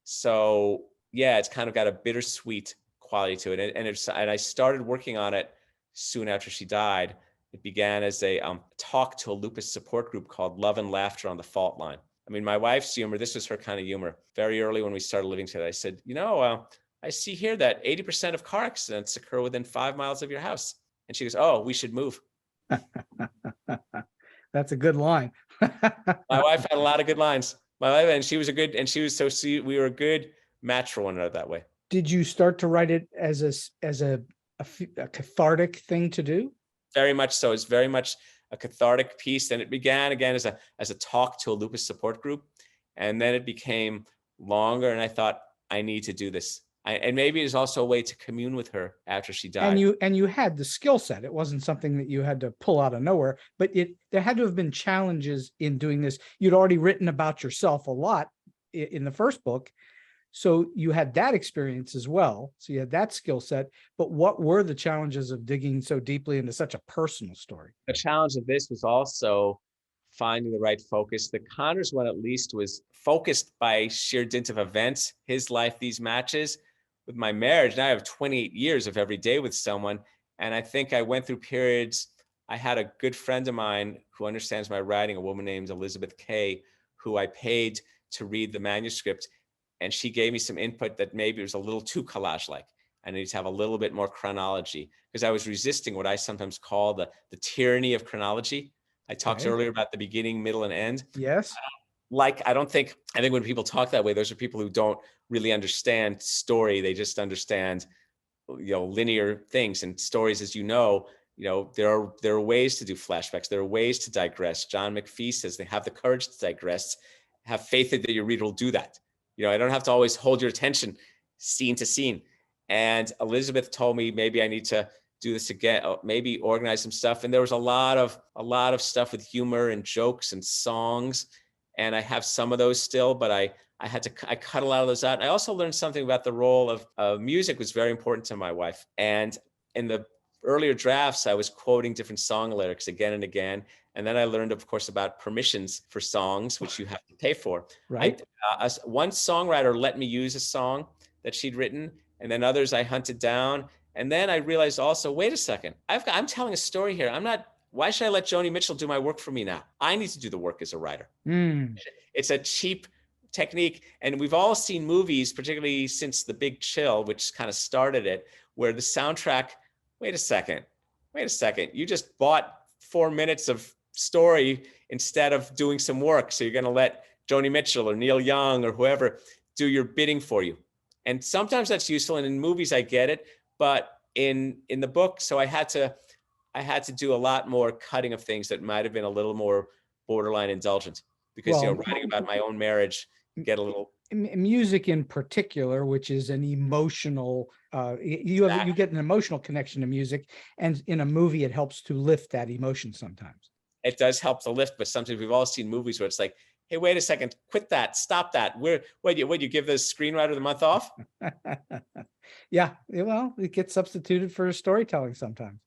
So yeah, it's kind of got a bittersweet quality to it. And I started working on it soon after she died. It began as a talk to a lupus support group called Love and Laughter on the Fault Line. I mean, my wife's humor, this was her kind of humor. Very early when we started living together, I said, I see here that 80% of car accidents occur within 5 miles of your house. And she goes, oh, we should move. That's a good line. My wife had a lot of good lines. My wife, and she was so sweet. We were a good match for one another that way. Did you start to write it as a cathartic thing to do? Very much so. It's very much a cathartic piece. And it began again as a talk to a lupus support group. And then it became longer. And I thought, I need to do this. And maybe it's also a way to commune with her after she died. And you had the skill set. It wasn't something that you had to pull out of nowhere, but there had to have been challenges in doing this. You'd already written about yourself a lot in the first book. So you had that experience as well. So you had that skill set, but what were the challenges of digging so deeply into such a personal story? The challenge of this was also finding the right focus. The Connors one, at least, was focused by sheer dint of events, his life, these matches. With my marriage, now I have 28 years of every day with someone. And I think I went through periods I had a good friend of mine who understands my writing, a woman named Elizabeth Kay, who I paid to read the manuscript. And she gave me some input that maybe it was a little too collage-like. I needed to have a little bit more chronology, because I was resisting what I sometimes call the tyranny of chronology. I talked earlier about the beginning, middle, and end. Yes. I think when people talk that way, those are people who don't really understand story. They just understand, linear things. And stories, as there are ways to do flashbacks. There are ways to digress. John McPhee says they have the courage to digress. Have faith that your reader will do that. I don't have to always hold your attention scene to scene. And Elizabeth told me maybe I need to do this again, maybe organize some stuff. And there was a lot of stuff with humor and jokes and songs. And I have some of those still, but I cut a lot of those out. I also learned something about the role of music was very important to my wife. And in the earlier drafts, I was quoting different song lyrics again and again. And then I learned, of course, about permissions for songs, which you have to pay for. Right. One songwriter let me use a song that she'd written, and then others I hunted down. And then I realized also, wait a second, I'm telling a story here. Why should I let Joni Mitchell do my work for me now? I need to do the work as a writer. It's a cheap technique. And we've all seen movies, particularly since The Big Chill, which kind of started it, where the soundtrack, wait a second, you just bought 4 minutes of story instead of doing some work. So you're going to let Joni Mitchell or Neil Young or whoever do your bidding for you. And sometimes that's useful. And in movies, I get it. But in the book, so I had to do a lot more cutting of things that might have been a little more borderline indulgent, because writing about my own marriage get a little music in particular, which is an emotional you get an emotional connection to music, and in a movie it helps to lift that emotion. Sometimes it does help to lift, but sometimes we've all seen movies where it's like, hey, wait a second, quit that, stop that. What you give the screenwriter the month off? Yeah, well, it gets substituted for storytelling sometimes.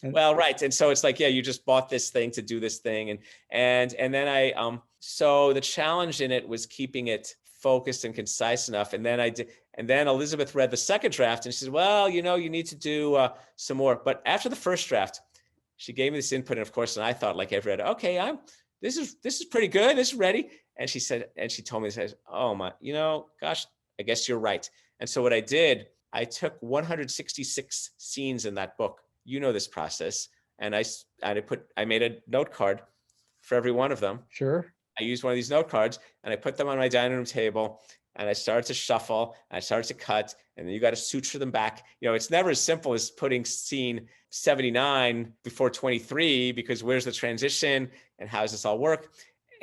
Well, right. And so it's like, yeah, you just bought this thing to do this thing. And then so the challenge in it was keeping it focused and concise enough. And then Elizabeth read the second draft and she said, well, you need to do some more. But after the first draft, she gave me this input. And of course, and I thought, like every other, okay, this is pretty good. This is ready. And she told me, oh my, gosh, I guess you're right. And so what I did, I took 166 scenes in that book. You know this process. And I made a note card for every one of them. Sure. I used one of these note cards and I put them on my dining room table, and I started to shuffle and I started to cut, and then you got to suture them back. It's never as simple as putting scene 79 before 23, because where's the transition and how does this all work?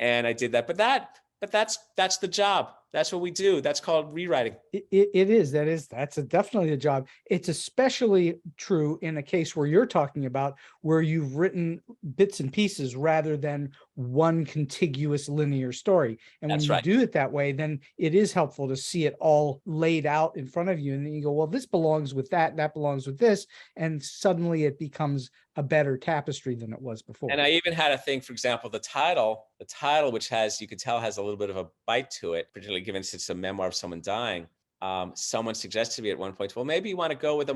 And I did that, but that's the job. That's what we do. That's called rewriting. That's definitely a job. It's especially true in a case where you're talking about where you've written bits and pieces rather than one contiguous linear story. And when you do it that way, then it is helpful to see it all laid out in front of you. And then you go, well, this belongs with that belongs with this. And suddenly it becomes a better tapestry than it was before. And I even had a thing, for example, the title, which you could tell has a little bit of a bite to it, particularly given it's a memoir of someone dying. Someone suggested to me at one point, well, maybe you want to go with a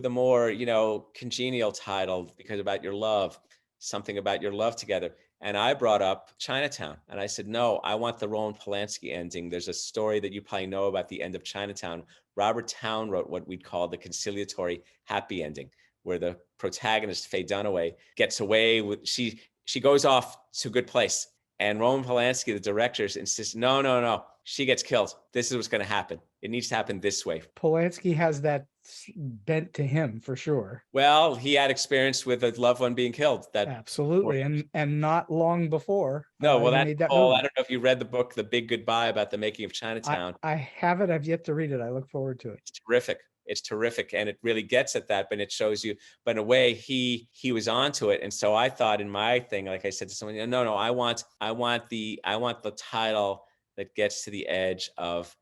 more, congenial title, because about your love, something about your love together. And I brought up Chinatown, and I said, no, I want the Roman Polanski ending. There's a story that you probably know about the end of Chinatown. Robert Towne wrote what we'd call the conciliatory happy ending, where the protagonist, Faye Dunaway, gets away with, she goes off to a good place. And Roman Polanski, the director, insists, no, she gets killed. This is what's going to happen. It needs to happen this way. Polanski has that bent to him for sure. Well, he had experience with a loved one being killed. Absolutely. And not long before. No, well, I don't know if you read the book, The Big Goodbye, about the making of Chinatown. I haven't. I've yet to read it. I look forward to it. It's terrific. And it really gets at that, but it shows you, but in a way he was onto it. And so I thought in my thing, like I said to someone, no, I want the title that gets to the edge of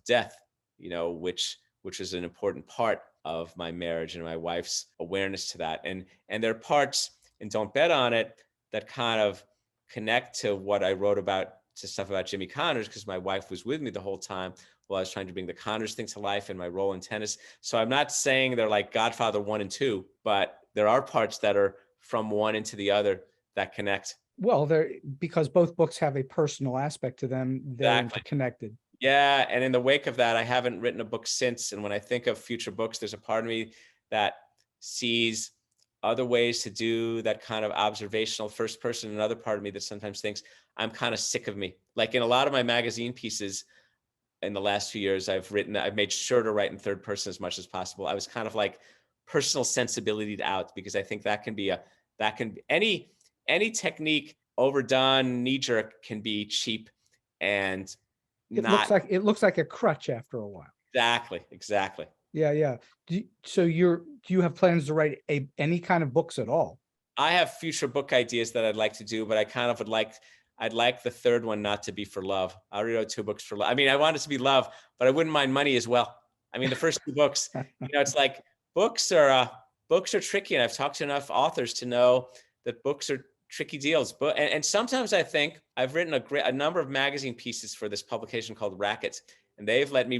death, which is an important part of my marriage and my wife's awareness to that. And there are parts, and Don't Bet on It, that kind of connect to what I wrote about, to stuff about Jimmy Connors, because my wife was with me the whole time while I was trying to bring the Connors thing to life and my role in tennis. So I'm not saying they're like Godfather 1 and 2, but there are parts that are from one into the other that connect. Well, because both books have a personal aspect to them, they're Exactly. interconnected. Yeah. And in the wake of that, I haven't written a book since. And when I think of future books, there's a part of me that sees other ways to do that kind of observational first person. Another part of me that sometimes thinks I'm kind of sick of me. Like in a lot of my magazine pieces in the last few years, I've made sure to write in third person as much as possible. I was kind of like personal sensibility out, because I think that can be any technique overdone, knee jerk can be cheap and It looks like a crutch after a while. Exactly. Yeah. Do you have plans to write any kind of books at all? I have future book ideas that I'd like to do, but I kind of I'd like the third one not to be for love. I already wrote 2 books for love. I mean, I want it to be love, but I wouldn't mind money as well. I mean, the first 2 books, it's like books are tricky, and I've talked to enough authors to know that books are tricky deals. But and sometimes I think I've written a number of magazine pieces for this publication called Racquet, and they've let me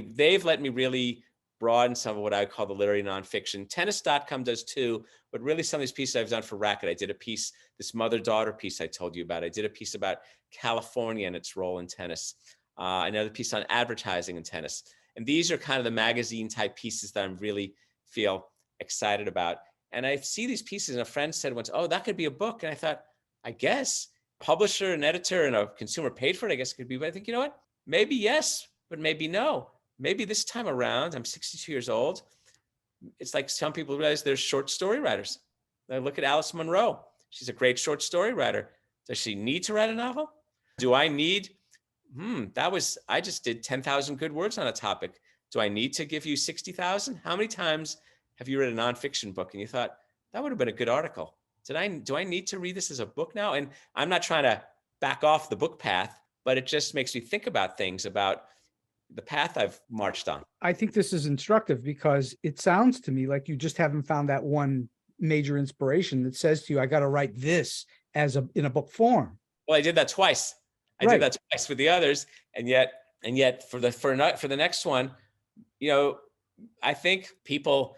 really broaden some of what I would call the literary nonfiction. Tennis.com does too, but really some of these pieces I've done for Racquet. I did a piece, this mother-daughter piece I told you about. I did a piece about California and its role in tennis. Another piece on advertising in tennis. And these are kind of the magazine type pieces that I'm really feel excited about. And I see these pieces, and a friend said once, oh, that could be a book. And I thought, I guess publisher and editor and a consumer paid for it, I guess it could be. But I think, you know what? Maybe yes, but maybe no. Maybe this time around, I'm 62 years old. It's like some people realize they're short story writers. I look at Alice Munro. She's a great short story writer. Does she need to write a novel? Do I need, I just did 10,000 good words on a topic. Do I need to give you 60,000? How many times have you read a nonfiction book and you thought, that would have been a good article? Do I need to read this as a book now? And I'm not trying to back off the book path, but it just makes me think about things, about the path I've marched on. I think this is instructive because it sounds to me like you just haven't found that one major inspiration that says to you, I got to write this in a book form. Well, I did that twice. I did that twice with the others. And yet for the next one, I think people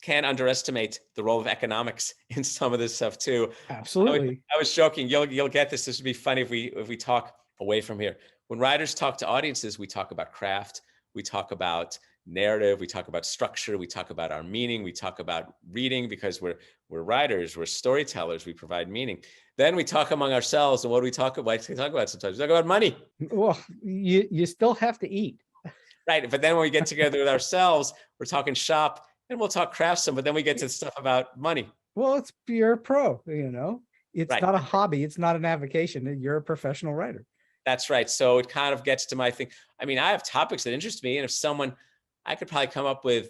can't underestimate the role of economics in some of this stuff too. Absolutely. I was joking. You'll get this. This would be funny if we talk away from here. When writers talk to audiences, we talk about craft, we talk about narrative, we talk about structure, we talk about our meaning, we talk about reading, because we're writers, we're storytellers, we provide meaning. Then we talk among ourselves, and what do we talk about? Sometimes we talk about money. Well, you still have to eat. Right, but then when we get together with ourselves, we're talking shop, and we'll talk craft some, but then we get to stuff about money. Well, you're a pro, It's right. Not a hobby, it's not an avocation. You're a professional writer. That's right. So it kind of gets to my thing. I mean, I have topics that interest me. And I could probably come up with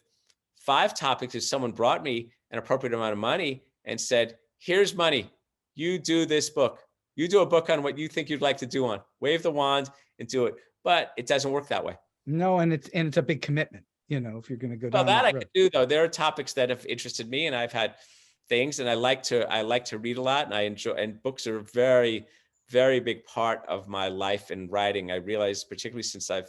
5 topics if someone brought me an appropriate amount of money and said, here's money. You do this book. You do a book on what you think you'd like to do on. Wave the wand and do it. But it doesn't work that way. No, and it's a big commitment, if you're going to go down that road. I could do, though. There are topics that have interested me, and I've had things, and I like to read a lot, and I enjoy, and books are a very, very big part of my life in writing. I realized, particularly since I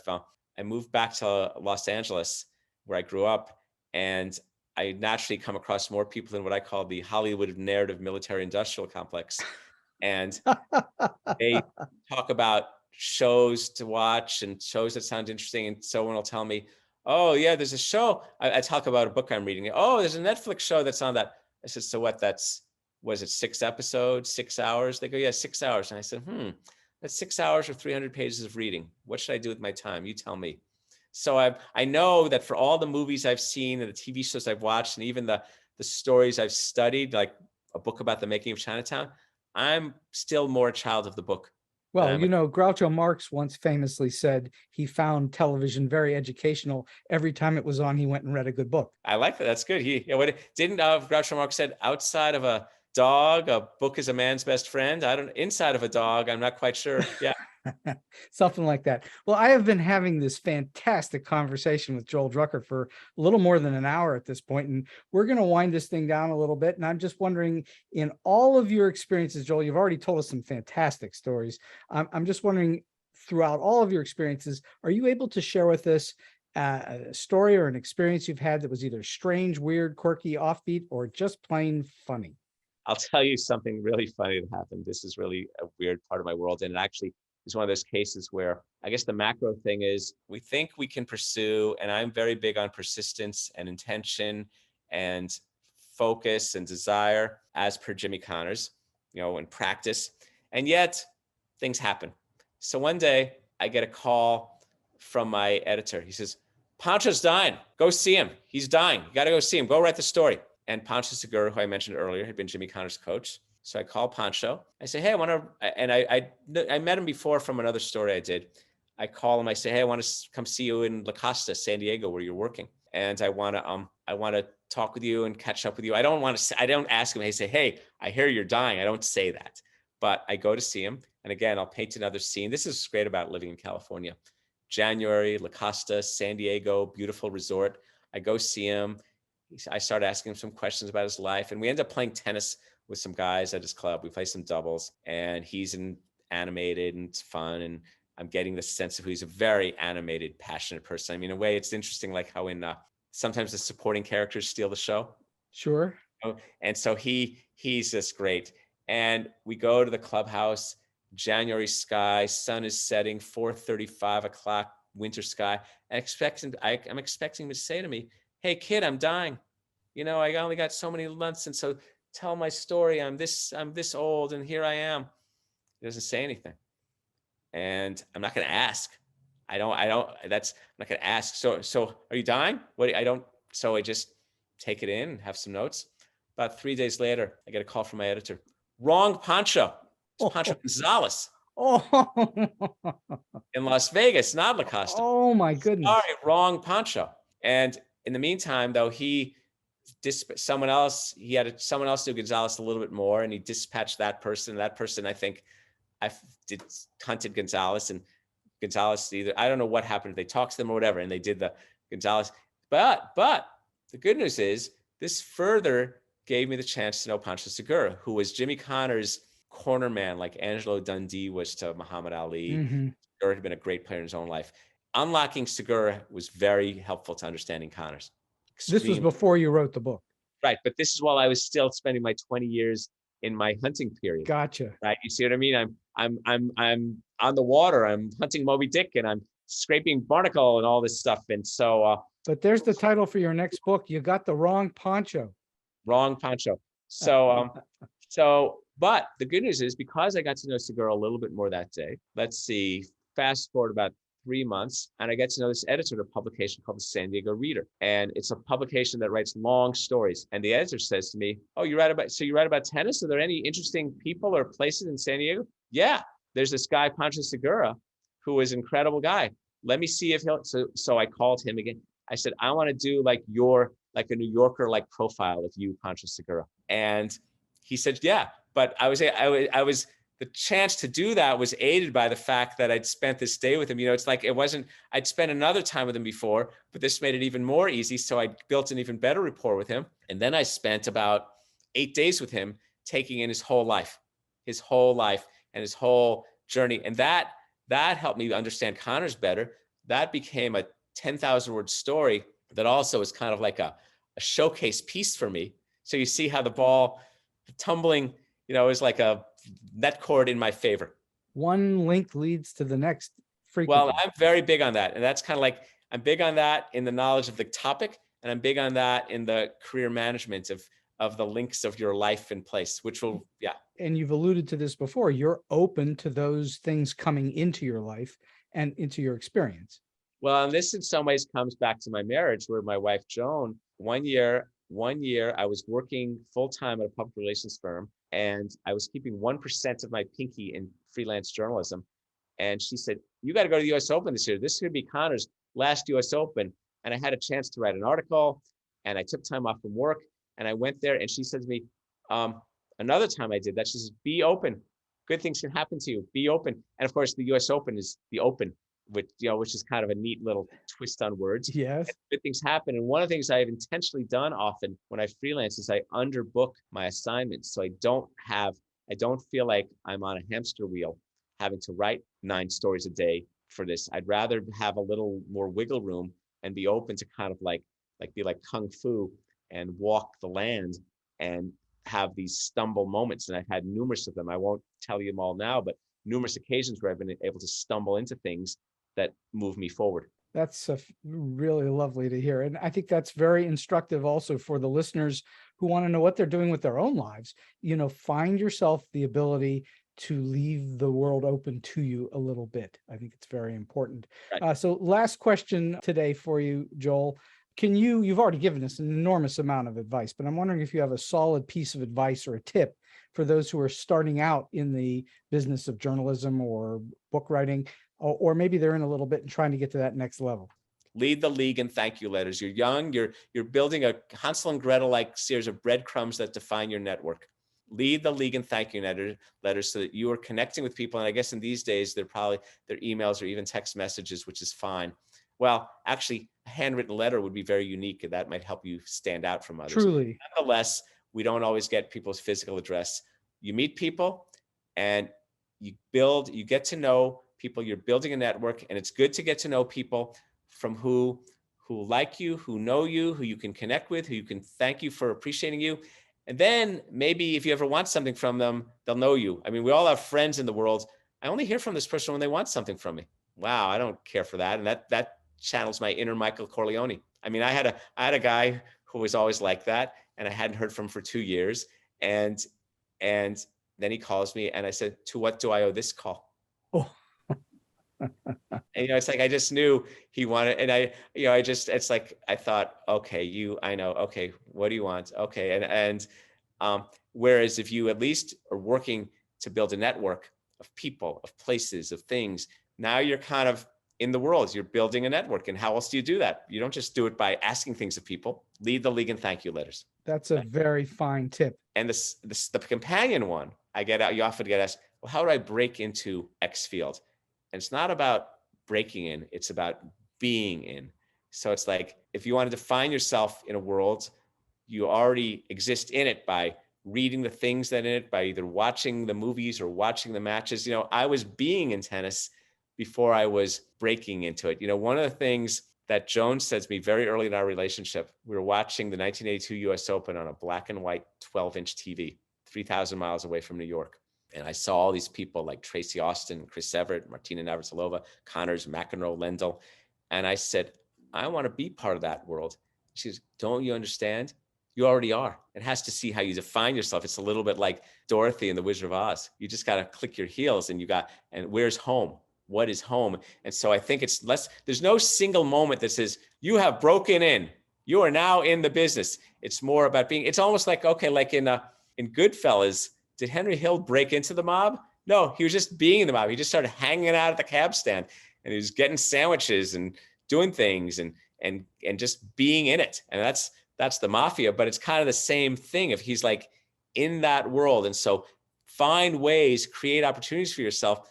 moved back to Los Angeles, where I grew up, and I naturally come across more people in what I call the Hollywood narrative military industrial complex. And they talk about shows to watch and shows that sound interesting. And someone will tell me, oh yeah, there's a show. I talk about a book I'm reading. Oh, there's a Netflix show that's on that. I said, so what? Was it 6 episodes, 6 hours? They go, yeah, 6 hours. And I said, that's 6 hours or 300 pages of reading. What should I do with my time? You tell me. So I know that for all the movies I've seen and the TV shows I've watched, and even the stories I've studied, like a book about the making of Chinatown, I'm still more a child of the book. Well, Groucho Marx once famously said he found television very educational. Every time it was on, he went and read a good book. I like that. That's good. Groucho Marx said, outside of a dog, a book is a man's best friend. Inside of a dog, I'm not quite sure. Yeah. Something like that. Well, I have been having this fantastic conversation with Joel Drucker for a little more than an hour at this point, and we're going to wind this thing down a little bit. And I'm just wondering, in all of your experiences, Joel, you've already told us some fantastic stories. I'm just wondering, throughout all of your experiences, are you able to share with us a story or an experience you've had that was either strange, weird, quirky, offbeat, or just plain funny? I'll tell you something really funny that happened. This is really a weird part of my world. And it actually is one of those cases where I guess the macro thing is we think we can pursue, and I'm very big on persistence and intention and focus and desire as per Jimmy Connors, and practice. And yet things happen. So one day I get a call from my editor. He says, Pancho's dying. Go see him. He's dying. You got to go see him. Go write the story. And Pancho Segura, who I mentioned earlier, had been Jimmy Connors' coach. So I call Pancho. I say, hey, I want to, and I met him before from another story I did. I call him. I say, hey, I want to come see you in La Costa, San Diego, where you're working. And I want to talk with you and catch up with you. I don't ask him. I say, hey, I hear you're dying. I don't say that, but I go to see him. And again, I'll paint another scene. This is great about living in California. January, La Costa, San Diego, beautiful resort. I go see him. I start asking him some questions about his life, and we end up playing tennis with some guys at his club. We play some doubles, and he's animated, and it's fun, and I'm getting the sense of he's a very animated, passionate person. I mean, in a way, it's interesting, like how in sometimes the supporting characters steal the show. Sure. And so he's just great. And we go to the clubhouse, January sky, sun is setting, 4:35 o'clock, winter sky. I'm expecting him to say to me, hey kid, I'm dying. I only got so many months. And so tell my story. I'm this old and here I am. He doesn't say anything. And I'm not going to ask. I'm not going to ask. So are you dying? So I just take it in and have some notes. About 3 days later, I get a call from my editor. Wrong Pancho. It's Pancho Gonzalez. Oh, in Las Vegas, not La Costa. Oh my goodness. Sorry, wrong Pancho. And in the meantime, though, someone else knew Gonzalez a little bit more, and he dispatched that person. That person, I think, hunted Gonzalez, and Gonzalez I don't know what happened. They talked to them or whatever, and they did the Gonzalez. But the good news is this further gave me the chance to know Pancho Segura, who was Jimmy Connors' corner man, like Angelo Dundee was to Muhammad Ali. Mm-hmm. Segura had been a great player in his own life. Unlocking Segura was very helpful to understanding Connors. This was before you wrote the book. Right. But this is while I was still spending my 20 years in my hunting period. Gotcha. Right. You see what I mean? I'm on the water. I'm hunting Moby Dick, and I'm scraping barnacle and all this stuff. And so but there's the title for your next book. You got the wrong Pancho. Wrong Pancho. But the good news is, because I got to know Segura a little bit more that day, let's see, fast forward about 3 months, and I get to know this editor of a publication called the San Diego Reader. And it's a publication that writes long stories. And the editor says to me, oh, you write about tennis? Are there any interesting people or places in San Diego? Yeah, there's this guy, Pancho Segura, who is an incredible guy. Let me see if he'll, so I called him again. I said, I want to do like a New Yorker, like profile of you, Pancho Segura. And he said, yeah, but I was the chance to do that was aided by the fact that I'd spent this day with him. It's like, I'd spent another time with him before, but this made it even more easy. So I built an even better rapport with him. And then I spent about 8 days with him, taking in his whole life and his whole journey. And that helped me understand Connors better. That became a 10,000 word story that also is kind of like a showcase piece for me. So you see how the ball tumbling, is like a net cord in my favor. One link leads to the next frequently. Well, I'm very big on that. And that's kind of like, I'm big on that in the knowledge of the topic, and I'm big on that in the career management of the links of your life and place, which will, yeah. And you've alluded to this before, you're open to those things coming into your life and into your experience. Well, and this in some ways comes back to my marriage, where my wife, Joan, one year I was working full-time at a public relations firm, and I was keeping 1% of my pinky in freelance journalism. And she said, you got to go to the US Open this year. This could be Connor's last US Open. And I had a chance to write an article, and I took time off from work, and I went there, and she said to me, another time I did that, she says, be open. Good things can happen to you. Be open. And of course, the US Open is the open, which is kind of a neat little twist on words. Yes. And good things happen. And one of the things I've intentionally done often when I freelance is I underbook my assignments. So I don't feel like I'm on a hamster wheel having to write 9 stories a day for this. I'd rather have a little more wiggle room and be open to kind of be like kung fu and walk the land and have these stumble moments, and I've had numerous of them. I won't tell you them all now, but numerous occasions where I've been able to stumble into things that move me forward. That's really lovely to hear. And I think that's very instructive also for the listeners who want to know what they're doing with their own lives. Find yourself the ability to leave the world open to you a little bit. I think it's very important. Right. So last question today for you, Joel. You've already given us an enormous amount of advice, but I'm wondering if you have a solid piece of advice or a tip for those who are starting out in the business of journalism or book writing, or maybe they're in a little bit and trying to get to that next level. Lead the league in thank you letters. You're young, you're building a Hansel and Gretel-like series of breadcrumbs that define your network. Lead the league in thank you letters so that you are connecting with people. And I guess in these days, they're probably their emails or even text messages, which is fine. Well, actually, a handwritten letter would be very unique, and that might help you stand out from others. Truly. Nonetheless, we don't always get people's physical address. You meet people and you get to know people. You're building a network, and it's good to get to know people from who like you, who know you, who you can connect with, who you can thank you for appreciating you. And then maybe if you ever want something from them, they'll know you. I mean, we all have friends in the world. I only hear from this person when they want something from me. Wow, I don't care for that. And that channels my inner Michael Corleone. I mean, I had a guy who was always like that, and I hadn't heard from him for 2 years. And then he calls me, and I said, "To what do I owe this call?" Oh. And it's like I just knew he wanted, and it's like I thought, okay, I know, okay, what do you want? Okay, and whereas if you at least are working to build a network of people, of places, of things, now you're kind of in the world, you're building a network. And how else do you do that? You don't just do it by asking things of people. Lead the league in thank you letters. That's a very fine tip. And the companion one, you often get asked, well, how do I break into X field? And it's not about breaking in, it's about being in. So it's like, if you want to define yourself in a world, you already exist in it by reading the things that in it, by either watching the movies or watching the matches. I was being in tennis before I was breaking into it. One of the things that Joan said to me very early in our relationship, we were watching the 1982 US Open on a black and white 12-inch TV, 3,000 miles away from New York. And I saw all these people like Tracy Austin, Chris Everett, Martina Navratilova, Connors, McEnroe, Lendl. And I said, I want to be part of that world. She goes, don't you understand? You already are. It has to see how you define yourself. It's a little bit like Dorothy and the Wizard of Oz. You just got to click your heels and where's home? What is home? And so I think it's less, there's no single moment that says, you have broken in. You are now in the business. It's more about it's almost like, okay, like in Goodfellas, did Henry Hill break into the mob? No, he was just being in the mob. He just started hanging out at the cab stand, and he was getting sandwiches and doing things and just being in it. And that's the mafia, but it's kind of the same thing if he's like in that world. And so find ways, create opportunities for yourself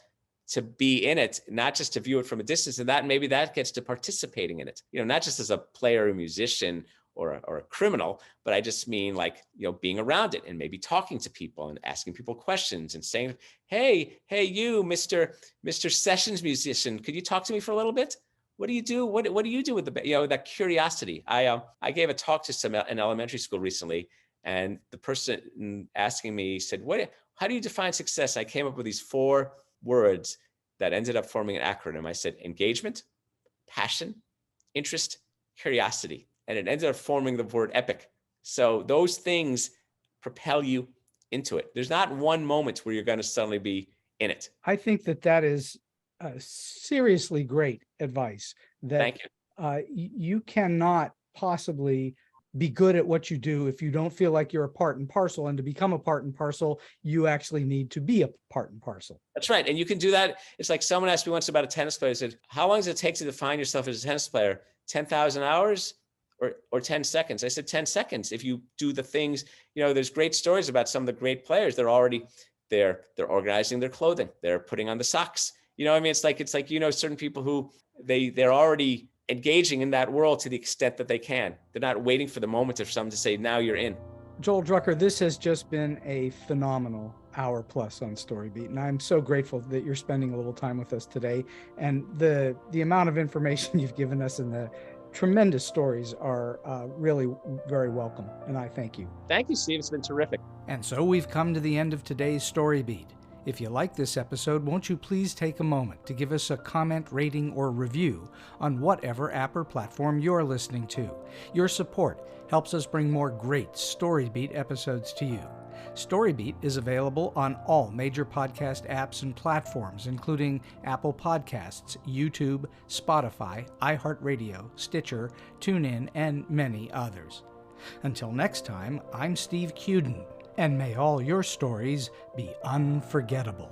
to be in it, not just to view it from a distance. And maybe that gets to participating in it, not just as a player or musician or a criminal, but I just mean like, being around it and maybe talking to people and asking people questions and saying, hey, you, Mr. Sessions musician, could you talk to me for a little bit? What do you do? What do you do with that curiosity? I gave a talk to an elementary school recently, and the person asking me said, how do you define success? I came up with these 4 words that ended up forming an acronym. I said, engagement, passion, interest, curiosity. And it ended up forming the word epic. So those things propel you into it. There's not one moment where you're going to suddenly be in it. I think that is seriously great advice. Thank you. You cannot possibly be good at what you do if you don't feel like you're a part and parcel. And to become a part and parcel, you actually need to be a part and parcel. That's right. And you can do that. It's like someone asked me once about a tennis player. I said, how long does it take to define yourself as a tennis player? 10,000 hours? Or 10 seconds. I said 10 seconds. If you do the things, there's great stories about some of the great players. They're organizing their clothing. They're putting on the socks. It's like certain people who they're already engaging in that world to the extent that they can. They're not waiting for the moment of someone to say, now you're in. Joel Drucker, this has just been a phenomenal hour plus on StoryBeat. And I'm so grateful that you're spending a little time with us today. And the amount of information you've given us and the tremendous stories are really very welcome, and I thank you. Thank you, Steve. It's been terrific. And so we've come to the end of today's Story Beat. If you like this episode, won't you please take a moment to give us a comment, rating, or review on whatever app or platform you're listening to. Your support helps us bring more great StoryBeat episodes to you. StoryBeat is available on all major podcast apps and platforms, including Apple Podcasts, YouTube, Spotify, iHeartRadio, Stitcher, TuneIn, and many others. Until next time, I'm Steve Cuden, and may all your stories be unforgettable.